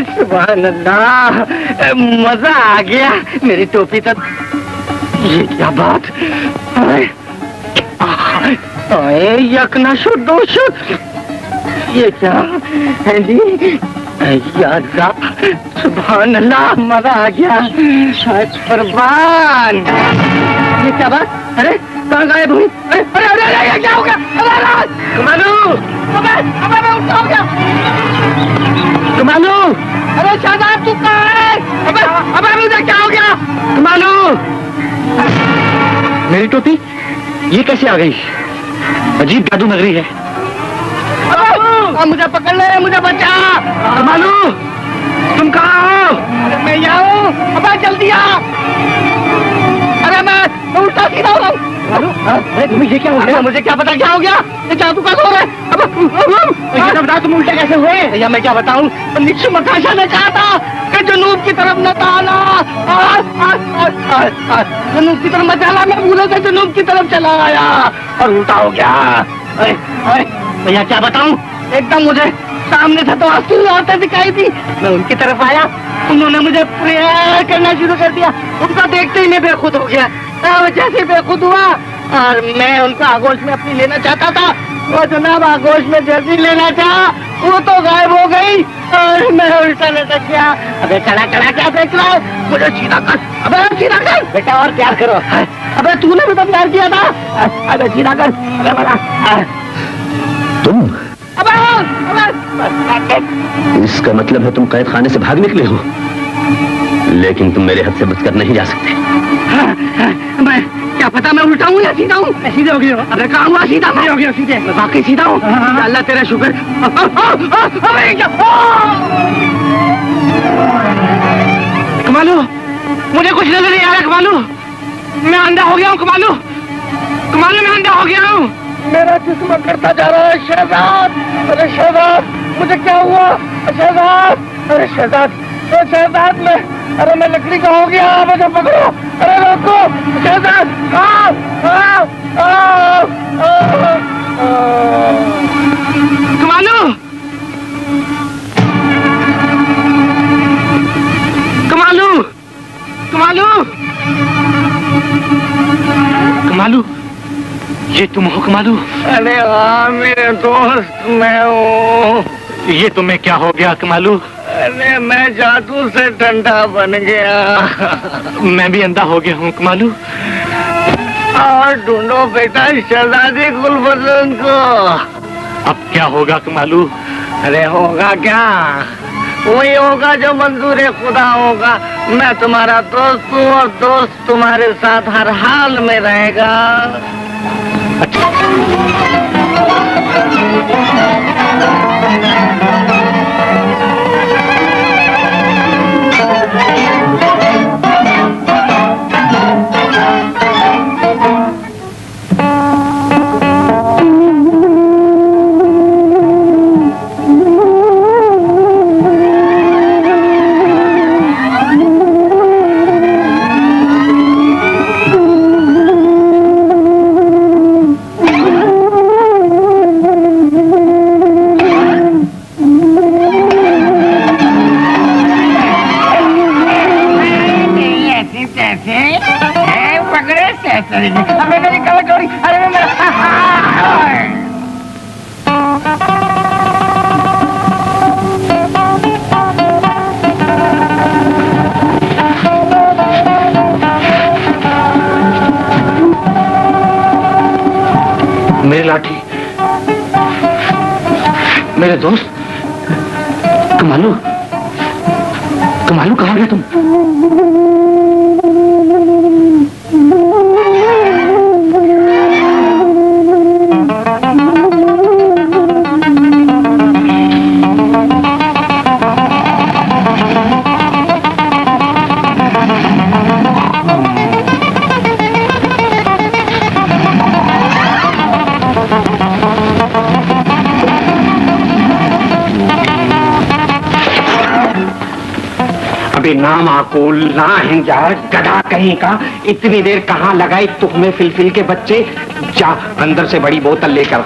सुभान अल्लाह, मजा आ गया। मेरी टोपी तो, ये क्या बात, यकना शुद्ध दो शुद्ध, ये क्या है जी? या अल्लाह, सुभान अल्लाह, मजा आ गया। कुर्बान, ये क्या बात? अरे कहाँ गायब हुई? अरे अरे अरे अरे क्या हो गया? कमालू, अबे मैं उठा हो गया। कमालू, अरे शाहजाद तू कहाँ है? अबे मुझे क्या हो गया? कमालू, मेरी टोपी ये कैसे आ गई? अजीब जादू नगरी है। मुझे पकड़ ले, मुझे बचा। कमालू, तुम कहाँ हो? अरे मैं यहाँ हूँ। अबे जल्दी आ। अरे मैं उल्टा सीधा हो रहा हूँ। अरे तुम्हें ये क्या हो गया? मुझे क्या पता क्या हो गया? ये जादू का जोर है। अब बता, तुम उल्टे कैसे हुए? या मैं क्या बताऊँ? निश्चय मकाशा ने कहा था कि जनूब की तरफ न जाना, जनूब की तरफ मत जाना। मैं भूले से जनूब की तरफ चला आया और उल्टा हो गया। भैया क्या बताऊँ, एकदम मुझे सामने से तो आंसू आते दिखाई दी। मैं उनकी तरफ आया, उन्होंने मुझे प्रेयर करना शुरू कर दिया। उनका देखते ही मैं बेखुद हो गया। जैसे बेखुद हुआ और मैं उनको आगोश में अपनी लेना चाहता था, वो जनाब आगोश में जैसे लेना चाहा वो तो गायब हो गई और मैं उल्टा लटक गया। अबे खड़ा खड़ा क्या देख रहा है? मुझे सीधा कर। अबे सीधा कर बेटा, और प्यार करो। अबे तूने भी तो प्यार किया था। अबे सीधा कर। अबे बड़ा तुम? अबे इसका मतलब है तुम कैद खाने से भाग निकले हो, लेकिन तुम मेरे हाथ से बचकर नहीं जा सकते। मैं क्या पता मैं उल्टा हूँ या सीधा हूँ? सीधे हो गया। अरे कहाँ हुआ सीधा? मैं हो गया सीधे। मैं वाकई सीधा हूँ। अल्लाह तेरा शुक्र। कमालू, मुझे कुछ नजर नहीं आ रहा। कमालू, मैं अंधा हो गया हूँ। कमालू, कमालू मैं अंधा हो गया हूँ। मेरा जिस्म करता जा रहा है। शहजाद, अरे शहजाद, मुझे क्या हुआ? शहजाद, अरे शहजाद, शहजाद में, अरे मैं लकड़ी का हो गया। मुझे पकड़ो, अरे रोको शहजाद। कमालू, कमालू, कमालू, कमालू, ये तुम हो कमालू? अरे हाँ मेरे दोस्त, मैं हूँ। ये तुम्हें क्या हो गया कमालू? अरे मैं जादू से ठंडा बन गया। मैं भी अंधा हो गया हूँ कमालू। और ढूंढो बेटा शहजादी गुलफजन को। अब क्या होगा कमालू? अरे होगा क्या, वही होगा जो मंजूर खुदा होगा। मैं तुम्हारा दोस्त हूँ और दोस्त तुम्हारे साथ हर हाल में रहेगा। मेरी लाठी, मेरे दोस्त। कमालू, कमालू कहाँ गए तुम? ना माकूल, ना हिंजार, गधा कहीं का। इतनी देर कहाँ लगाई तुहमे फिलफिल के बच्चे? जा अंदर से बड़ी बोतल लेकर।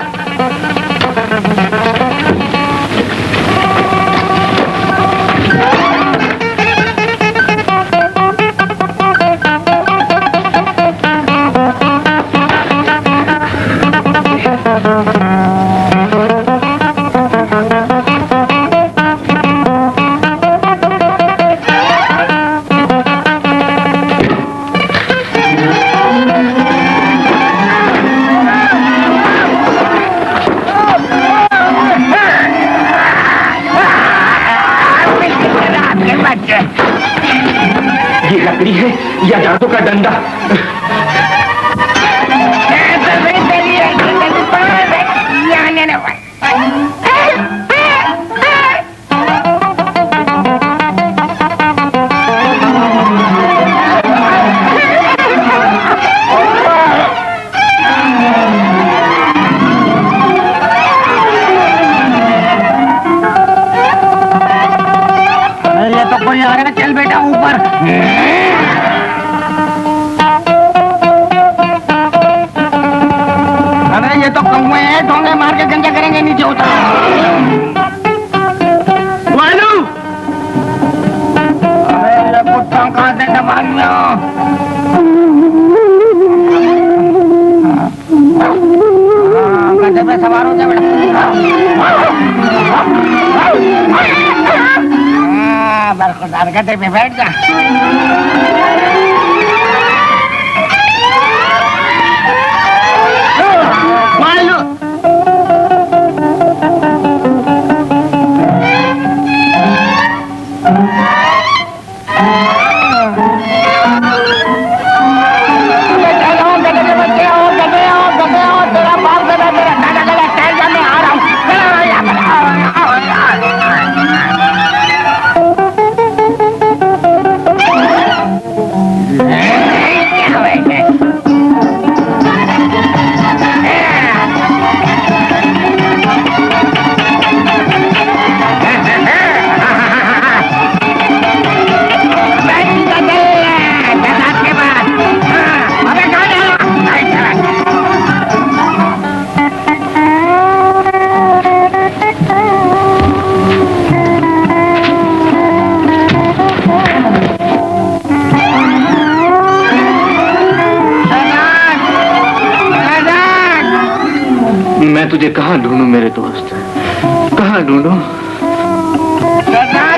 ये लकड़ी है या जादू का डंडा? ये तो कोई आ गया, चल बेटा ऊपर। अरे ये तो कौवे हैं, ढोंगे मार के गंजा करेंगे, नीचे उतर। वालू, अरे ये कुत्ता कहाँ से दबा लिया? गधे पे सवार हो जा बेटा। बरखुरदार गधे पे बैठ जा। वालू, मैं तुझे कहाँ ढूंढूं मेरे दोस्त, कहाँ ढूंढूं?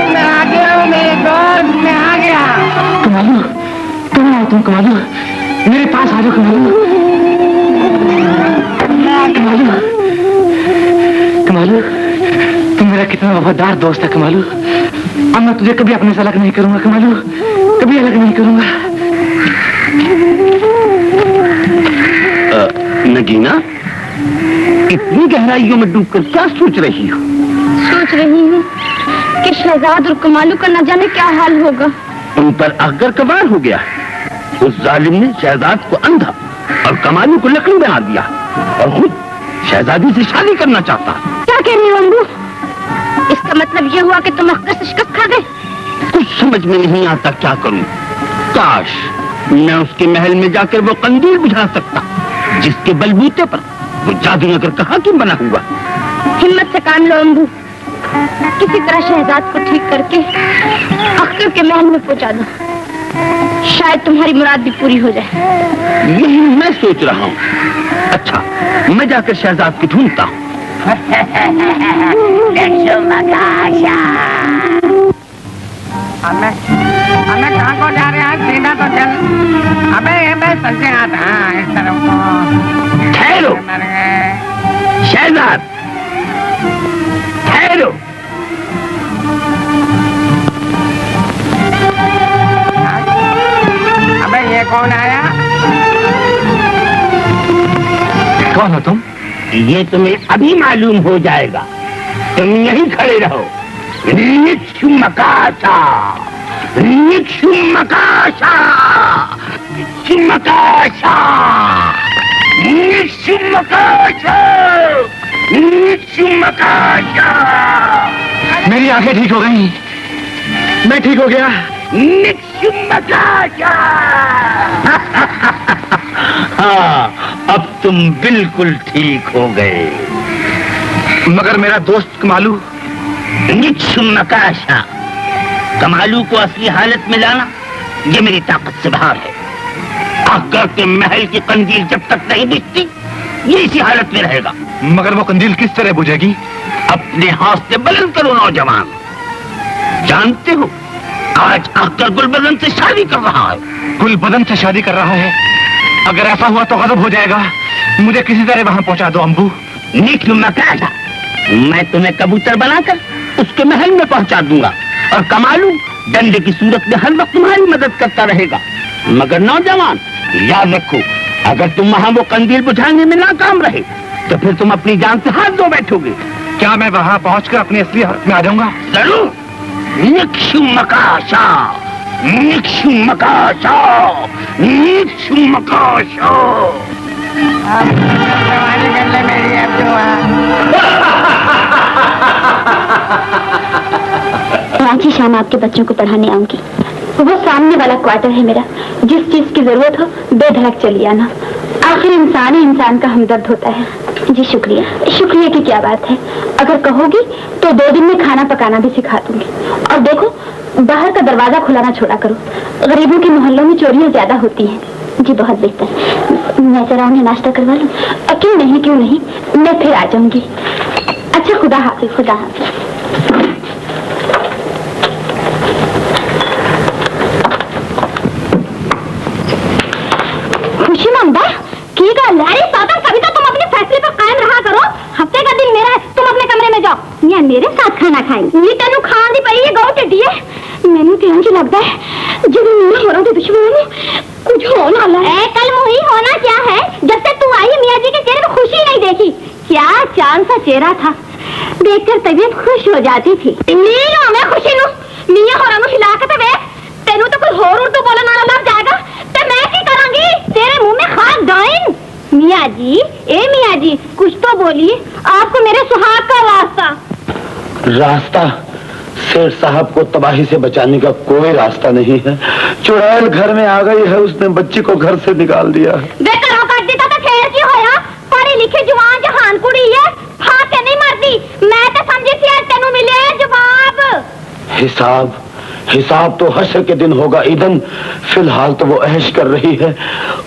मैं आ गया हूँ मेरे दोस्त, मैं आ गया। कमालू, कहाँ हो तुम कमालू? मेरे पास आ जाओ कमालू। कमालू, कमालू, तुम मेरा कितना वफादार दोस्त है कमालू। अब मैं तुझे कभी अपने से अलग नहीं करूंगा कमालू, कभी अलग नहीं करूंगा। नगीना, इतनी गहराइयों में डूबकर क्या सोच रही हो? सोच रही हूँ कि शहजाद और कमालू का न जाने क्या हाल होगा। उन पर अगर कबार हो गया। उस जालिम ने शहजाद को अंधा और कमालू को लकड़ी बना दिया और खुद शहजादी से शादी करना चाहता। क्या कह रही हो अम्बू? इसका मतलब ये हुआ कि तुम अख्तर से शिकस्त खा गए? कुछ समझ में नहीं आता क्या करूं। काश मैं उसके महल में जाकर वो कंदील बुझा सकता जिसके बलबूते पर वो जादूनगर का हाकिम बना हुआ। हिम्मत से काम लो अम्बू, किसी तरह शहजाद को ठीक करके अख्तर के महल में पहुंचा दो। शायद तुम्हारी मुराद भी पूरी हो जाए। यही मैं सोच रहा हूँ। अच्छा, मैं जाकर शहजाद को ढूंढता हूँ। हमें कहाँ को जा रहे हैं? सीधा तो चल। अबे सच्चे हाथ, हाँ इस तरफ को। ठहरो शहजाद, ठहरो। अबे ये कौन आया? कौन हो तुम? ये तुम्हें अभी मालूम हो जाएगा। तुम यहीं खड़े रहो। निक्षुमकाशा, निक्षुमकाशा, निक्षुमकाशा, निक्षुमकाशा, निक्षुमकाशा। मेरी आंखें ठीक हो गई, मैं ठीक हो गया। निक्षुमकाशा। हाँ, अब तुम बिल्कुल ठीक हो गए। मगर मेरा दोस्त कमालू? निक्षुमकाशा, कमालू को असली हालत में लाना ये मेरी ताकत से बाहर है। अगर के महल की कंदील जब तक नहीं बुझती ये इसी हालत में रहेगा। मगर वो कंदील किस तरह बुझेगी? अपने हाथ से बुलंद करो नौजवान। जानते हो आज अख्तर गुलबदन से शादी कर रहा है। गुलबदन से शादी कर रहा है? अगर ऐसा हुआ तो गजब हो जाएगा। मुझे किसी तरह वहां पहुंचा दो अम्बू। निक्षुमकाशा, मैं तुम्हें कबूतर बनाकर उसके महल में पहुंचा दूंगा और कमालू डंडे की सूरत में हर वक्त तुम्हारी मदद करता रहेगा। मगर नौजवान, याद रखो, अगर तुम वहाँ वो कंदील बुझाने में नाकाम रहे तो फिर तुम अपनी जान से हाथ धो बैठोगे। क्या मैं वहाँ पहुँचकर अपनी असली हालत में आ जाऊंगा? जरूर। निक्षु मकाशा, निक्षु मकाशा, निक्षु मकाशा। आज ही शाम आपके बच्चों को पढ़ाने आऊंगी। वो सामने वाला क्वार्टर है मेरा, जिस चीज की जरूरत हो बेधड़क चली आना। आखिर इंसान ही इंसान का हमदर्द होता है। जी शुक्रिया। शुक्रिया की क्या बात है, अगर कहोगी तो 2 दिन में खाना पकाना भी सिखा दूंगी। और देखो, बाहर का दरवाजा खुला ना छोड़ा करो, गरीबों के मोहल्लों में चोरियां ज्यादा होती हैं। जी बहुत बेहतर। मैं जरा उन्हें नाश्ता करवा लूं? क्यों नहीं, क्यों नहीं, मैं फिर आ जाऊंगी। अच्छा, खुदा हाफिज। खुदा हाफिज। खुशी ममदा की गल है? अरे सादम, कभी तो तुम अपने फैसले पर कायम रहा करो। हफ्ते का दिन मेरा है, तुम अपने कमरे में जाओ या मेरे साथ खाना खाएंगे। ये तेनू खान दी पई है गौ टिड्डी है। मैनू तो इंज लगदा है जिवें मेरा होरा दे दुश्मन कुछ होने वाला है। कल मुही होना क्या है? जब से तू आई मियां जी के चेहरे पे खुशी नहीं देखी। क्या चांद सा चेहरा था, देखकर तबीयत खुश हो जाती थी। नीलो मैं खुशी नु मियां होरा नु हिला के ते तेनू तो कोई होर उर्दू बोलने वाला लग जाएगा ते मैं की करांगी? तेरे मुंह में खाक डाइन। मियां जी, ए मियां जी, कुछ तो बोलिए, आपको मेरे सुहाग का रास्ता। रास्ता? सेठ साहब को तबाही से बचाने का कोई रास्ता नहीं है। चुड़ैल घर में आ गई है, उसने बच्ची को घर से निकाल दिया। वे करो कर देता तो फिर की होया? पढ़ी लिखी जवान जहान कुड़ी है, फाके नहीं मरदी। मैं तो समझी थी आज तेनू मिले जवाब। हिसाब हिसाब तो हश्र के दिन होगा ईदन। फिलहाल तो वो ऐश कर रही है।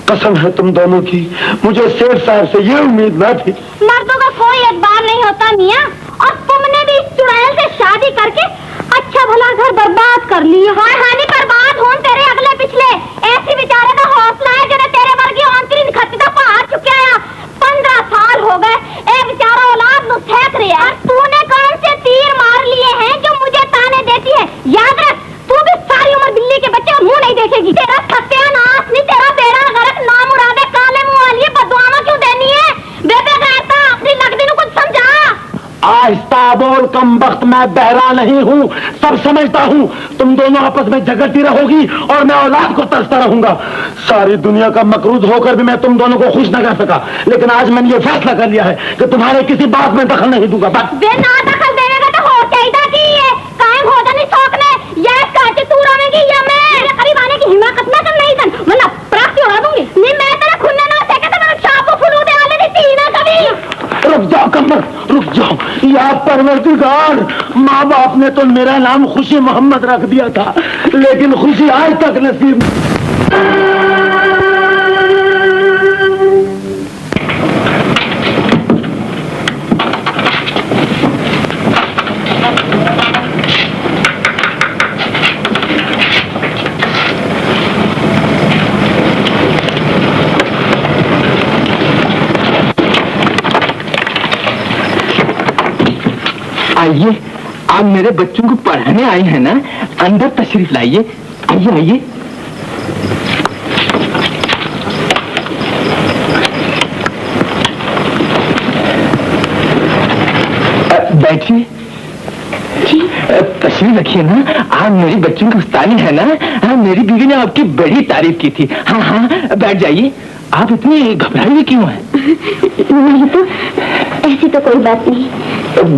कसम है तुम दोनों की, मुझे सेठ साहब से ये उम्मीद न थी। मर्दों का कोई एतबार नहीं होता मियां, और तुमने भी इस चुड़ैल से शादी करके अच्छा भला घर बर्बाद कर लिया। हानि बर्बाद हो तेरे अगले पिछले। ऐसी बेचारे का हौसला है जो तेरे वर्गी अंतरिन खत्ती का पहाड़ चुके हैं। 15 साल हो गए ए बेचारा औलाद नु फेंक रही है। तूने कौन से तीर मार लिए हैं जो मुझे ताने देती है? याद रख, तू भी सारी उम्र बिल्ली के बच्चे मुंह नहीं देखेगी। तेरा सत्यानाश नहीं, तेरा बेड़ा गरक ना मुरादे काले मुंह वाली बददुआवा क्यों देनी है? बेबे कहता अपनी नकदी नु कुछ समझा। आहिस्ता बोल कम वक्त, मैं बहरा नहीं हूँ, सब समझता हूँ। तुम दोनों आपस में झगड़ती रहोगी और मैं औलाद को तरसता रहूंगा। सारी दुनिया का मकरूज होकर भी मैं तुम दोनों को खुश न कर सका, लेकिन आज मैंने ये फैसला कर लिया है कि तुम्हारे किसी बात में दखल नहीं दूंगा। बस ना दखल देने का तो हो चाहिए कि ये कायम हो जानी शौक में या काटे तू रहेगी या मैं मेरे करीब आने की हिम्मत न कर नहीं सन, वरना प्राप्ति उड़ा दूंगी। नहीं मैं तेरा खुन्ना ना सेके तो मेरा छाप फुलू दे वाले दी थी ना कभी। रुक जाओ कमर, रुक जाओ। या परवरदिगार, माँ बाप ने तो मेरा नाम खुशी मोहम्मद रख दिया था, लेकिन खुशी आज तक नसीब। आइए, आप मेरे बच्चों को पढ़ाने आए हैं ना, अंदर तशरीफ लाइए। आइए आइए। बैठिए। तशरीफ रखिए ना, आप मेरी बच्चों की उस्तादी है ना। हाँ, मेरी बीवी ने आपकी बड़ी तारीफ की थी। हाँ हाँ, बैठ जाइए। आप इतनी घबराई हुई क्यों हैं? नहीं तो ऐसी तो कोई बात नहीं।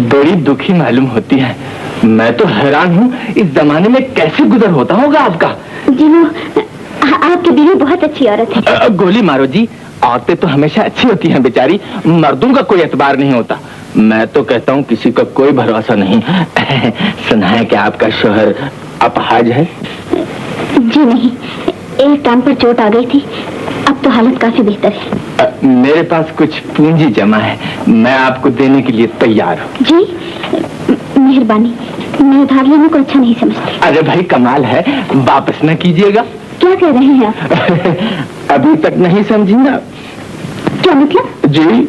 बड़ी दुखी मालूम होती है। मैं तो हैरान हूँ, इस जमाने में कैसे गुजर होता होगा आपका। जी वो आपकी बीवी बहुत अच्छी औरत है। गोली मारो जी, औरतें तो हमेशा अच्छी होती हैं बेचारी, मर्दों का कोई एतबार नहीं होता। मैं तो कहता हूँ किसी का कोई भरोसा नहीं। सुना है कि आपका शोहर अपहाज है? जी नहीं, एक टांग पर चोट आ गई थी, अब तो हालत काफी बेहतर है। मेरे पास कुछ पूंजी जमा है, मैं आपको देने के लिए तैयार हूँ। जी मेहरबानी, मैं उधार लेने को अच्छा नहीं समझती। अरे भाई कमाल है, वापस न कीजिएगा। क्या कह रहे हैं आप? अभी तक नहीं समझी ना? क्या मतलब? जी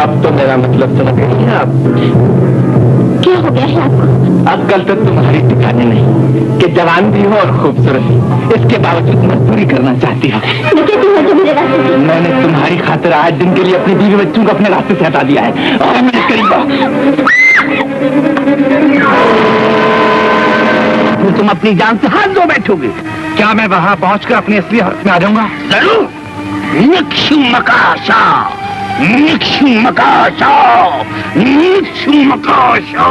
अब तो मेरा मतलब समझ गई है आप। क्या हो गया है आपको? अक्ल तो तुम्हारी ठिकाने नहीं कि जवान भी हो और खूबसूरत, इसके बावजूद मजदूरी करना चाहती हो। मैं कहती हूँ कि मेरे रास्ते से। मैंने तुम्हारी खातिर आज दिन के लिए अपनी बीवी बच्चों को अपने रास्ते से हटा दिया है और मैं करूंगा। फिर तुम अपनी जान से हाथ धो बैठोगे। क्या मैं वहां पहुंचकर अपनी असली हालत में आ जाऊंगा? जरूर। निक्षु मकाशा, निक्षु मकाशा, निक्षु मकाशा।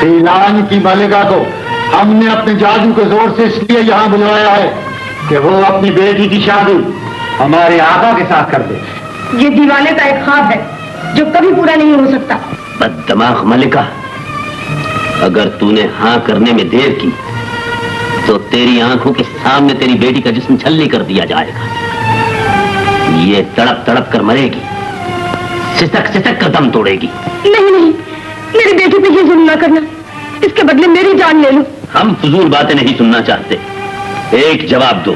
ईरान की मलिका को हमने अपने जादू के जोर से इसलिए यहाँ बुलवाया है कि वो अपनी बेटी की शादी हमारे आका के साथ कर दे। ये दीवाने का एक ख्वाब है जो कभी पूरा नहीं हो सकता। बददिमाग मलिका, अगर तूने हाँ करने में देर की तो तेरी आंखों के सामने तेरी बेटी का जिस्म छलनी कर दिया जाएगा। ये तड़प तड़प कर मरेगी, सिसक सिसक कर दम तोड़ेगी। नहीं नहीं, मेरी बेटी पे ये जुल्म न करना, इसके बदले मेरी जान ले लो। हम फजूल बातें नहीं सुनना चाहते, एक जवाब दो,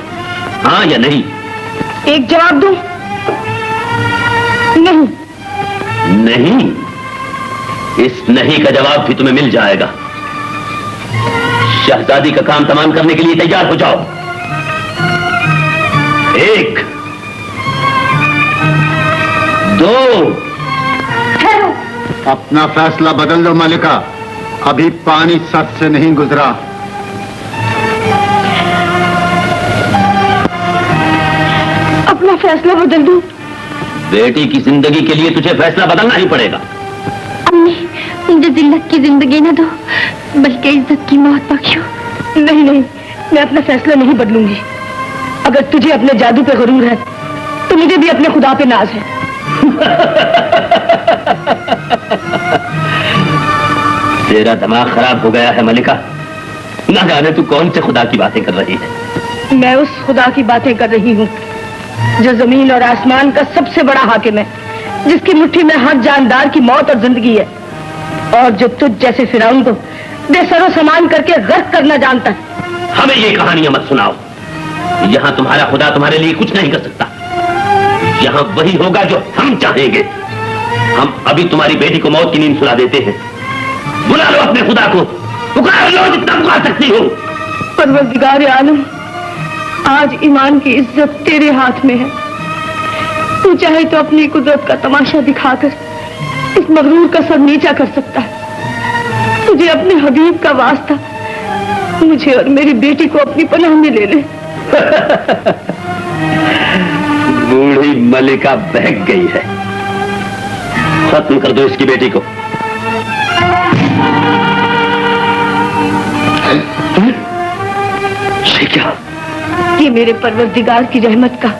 हाँ या नहीं। एक जवाब दो। नहीं। नहीं? इस नहीं का जवाब भी तुम्हें मिल जाएगा। शहजादी का काम तमाम करने के लिए तैयार हो जाओ। 1 2। अपना फैसला बदल दो मलिका, अभी पानी सर से नहीं गुजरा। अपना फैसला बदल दो। बेटी की जिंदगी के लिए तुझे फैसला बदलना ही पड़ेगा। अम्मी, मुझे जिल्लत की जिंदगी न दो, बल्कि इज्जत की मौत बख्शो। नहीं नहीं, मैं अपना फैसला नहीं बदलूंगी। अगर तुझे अपने जादू पे गुरूर है तो मुझे भी अपने खुदा पे नाज है। तेरा दिमाग खराब हो गया है मलिका, ना जाने तू कौन से खुदा की बातें कर रही है। मैं उस खुदा की बातें कर रही हूँ जो जमीन और आसमान का सबसे बड़ा हाकिम है, जिसकी मुट्ठी में हर जानदार की मौत और जिंदगी है, और जो तुझ जैसे फिरौन को बेसरो सामान करके गर्क करना जानता है। हमें ये कहानियां मत सुनाओ। यहाँ तुम्हारा खुदा तुम्हारे लिए कुछ नहीं कर सकता। यहाँ वही होगा जो हम चाहेंगे। हम अभी तुम्हारी बेटी को मौत की नींद सुला देते हैं। बुला लो अपने खुदा को, पुकार लो जितना पुकार सकती हो। परवरदिगार आलम, आज ईमान की इज्जत तेरे हाथ में है। तू चाहे तो अपनी कुदरत का तमाशा दिखाकर इस मगरूर का सर नीचा कर सकता है। तुझे अपने हबीब का वास्ता मुझे और मेरी बेटी को अपनी पनाह में ले ले। बूढ़ी मलिका बहक गई है। खत्म कर दो इसकी बेटी को। ये क्या? ये मेरे परवरदिगार की रहमत का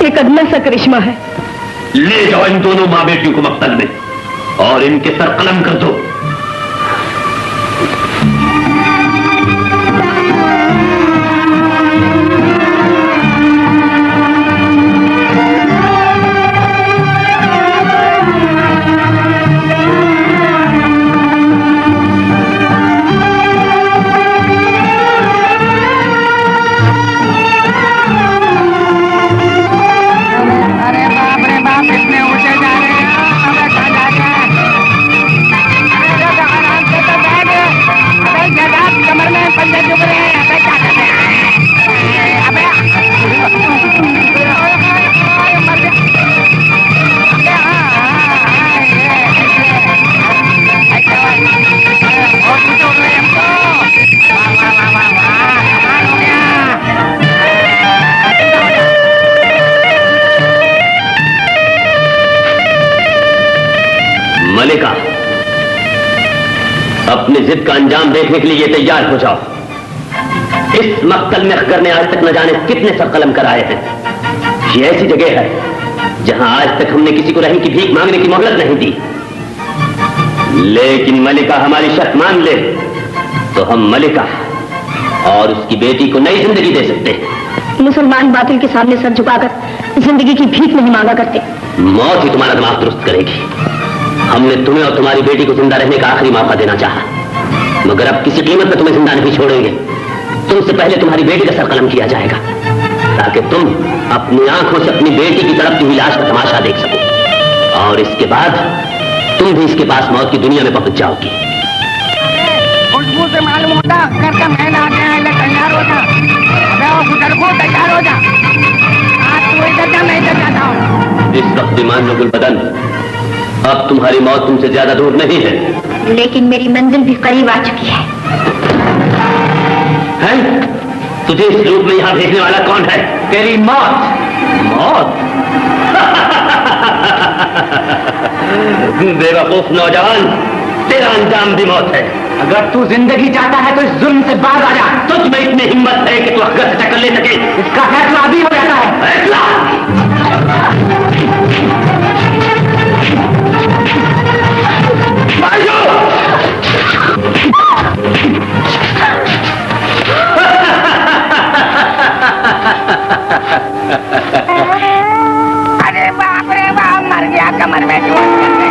एक अदना सा करिश्मा है। ले जाओ इन दोनों माँ बेटियों को मक्तल में और इनके सर कलम कर दो। मलिका, अपनी जिद का अंजाम देखने के लिए तैयार हो जाओ। इस मक्तल में अखतर ने आज तक न जाने कितने सर कलम कराए हैं। ये ऐसी जगह है जहां आज तक हमने किसी को रही की भीख मांगने की मोहलत नहीं दी। लेकिन मलिका हमारी शर्त मान ले तो हम मलिका और उसकी बेटी को नई जिंदगी दे सकते हैं। मुसलमान बातिल के सामने सर झुकाकर जिंदगी की भीख नहीं मांगा करते। मौत ही तुम्हारा दिमाग दुरुस्त करेगी। हमने तुम्हें और तुम्हारी बेटी को जिंदा रहने का आखिरी मौका देना चाहा, मगर अब किसी कीमत पर तुम्हें जिंदा नहीं छोड़ेंगे। तुमसे पहले तुम्हारी बेटी का सरकलम किया जाएगा, ताकि तुम अपनी आंखों से अपनी बेटी की तड़पती हुई लाश का तमाशा देख सको, और इसके बाद तुम भी इसके पास मौत की दुनिया में पहुंच जाओगी। खुशबू से मालूम होता घर का महल आ गया है, तैयार हो जा। तैयार हो जा, आज तू इधर जा, मैं इधर जाता हूँ। इस वक्त ईमान नगुल बदन, अब तुम्हारी मौत तुमसे ज्यादा दूर नहीं है, लेकिन मेरी मंजिल भी करीब आ चुकी है। तुझे इस रूप में यहाँ भेजने वाला कौन है? तेरी मौत। मौत? बेवकूफ नौजवान, तेरा अंजाम भी मौत है। अगर तू जिंदगी चाहता है तो इस जुल्म से बाहर आ जा। तुझ में इतनी हिम्मत है कि तू हक़ से टक्कर ले सके। इसका फैसला अभी हो जाता है। फैसला? अरे बाप रे बाप, मर गया कमर में चोट कर गई।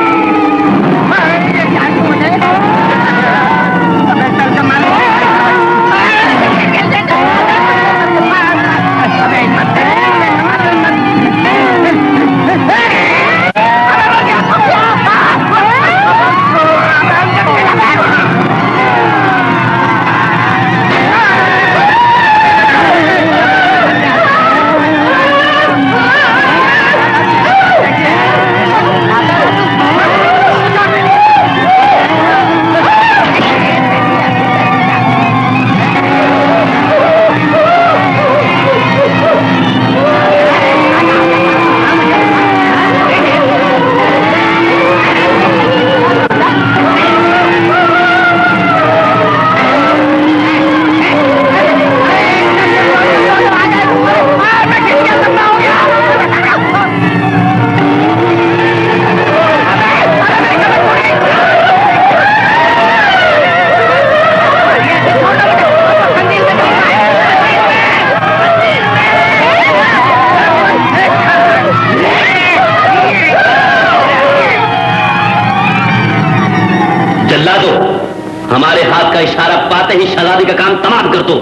हमारे हाथ का इशारा पाते ही शहजादी का काम तमाम कर दो।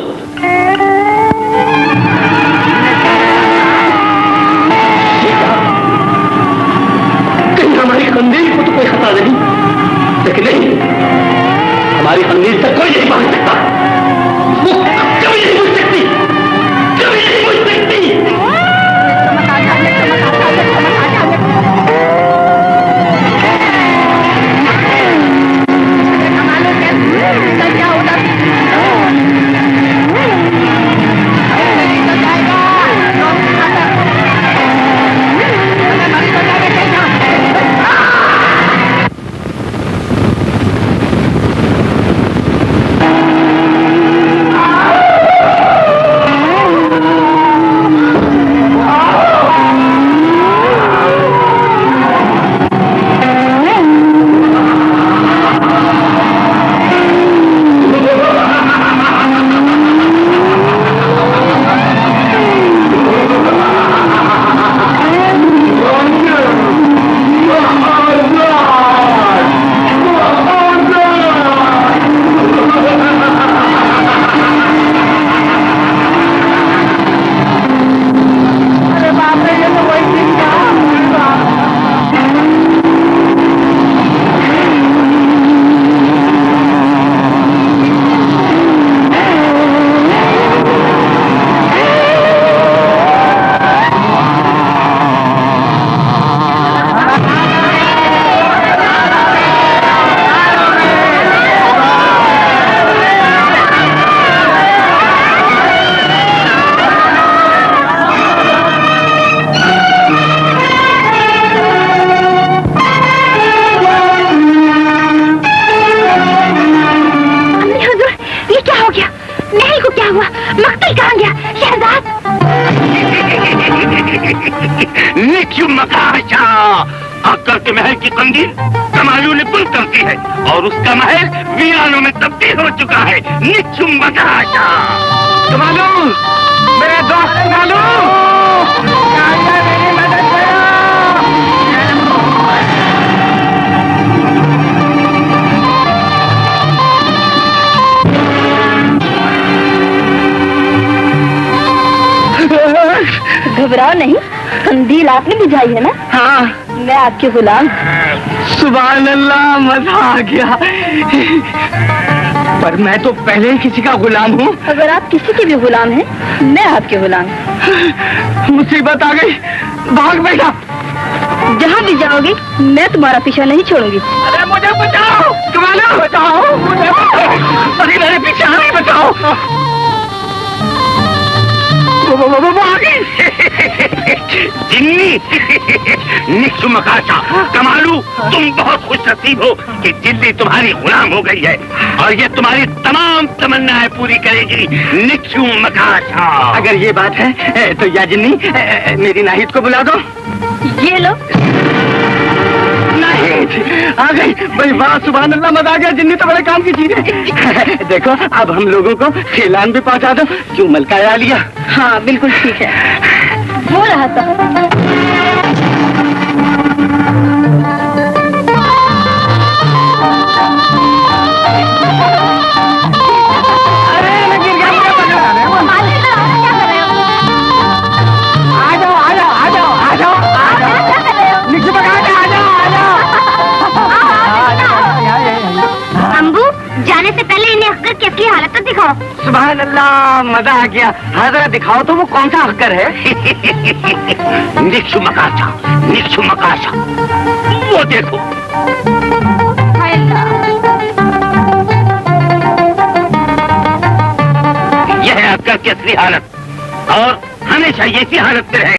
कहीं हमारी खंदीर को तो कोई खतरा नहीं, लेकिन नहीं, हमारी खंदीर तक कोई नहीं पहुंच सकता। वो कभी नहीं बुझ सकती, कभी नहीं बुझ सकती। अक्कर के महल की कंदील कमालू ने गुल कर दी है और उसका महल वीरानों में तब्दील हो चुका है। निच्छुम मकाशा। कमालू, मेरे दोस्त कमालू, मेरी मदद करो। घबराओ नहीं, कंदील आपने बुझाई है ना? हाँ, मैं आपकी गुलाम। सुभान अल्लाह, मजा आ गया। पर मैं तो पहले ही किसी का गुलाम हूँ। अगर आप किसी के भी गुलाम हैं, मैं आपके गुलाम। मुसीबत आ गई, भाग बेटा। जहाँ भी जाओगे मैं तुम्हारा पीछा नहीं छोड़ूंगी। अरे मुझे बचाओ, कमालो बचाओ मुझे, अरे मेरे पीछे आ रही, बचाओ। वो आ गई। जिन्नी, निक्षु मकाशा, कमालू, तुम बहुत खुश नसीब हो कि दिल्ली तुम्हारी गुलाम हो गई है और ये तुम्हारी तमाम तमन्नाएं पूरी करेगी। निक्षु मकाशा। अगर ये बात है तो या जिन्नी, मेरी नाहिद को बुला दो। ये लो। नाहिद आ गई भाई, वाह सुभान अल्लाह, मजा आ गया। जिन्नी तो बड़े काम की चीज है। देखो अब हम लोगों को खिलान भी पहुंचा दो, क्यों मलकाया लिया। हाँ बिल्कुल ठीक है। वो रहा था। जाने से पहले इन्हें हक्कर की असली हालत तो दिखाओ। सुभान अल्लाह, मजा आ गया। हाँ जरा दिखाओ तो वो कौन सा हक्कर है। निक्षु मकाशा, निक्षु मकाशा, वो देखो। यह है हक्कर की असली हालत और हमेशा ऐसी हालत में रहे।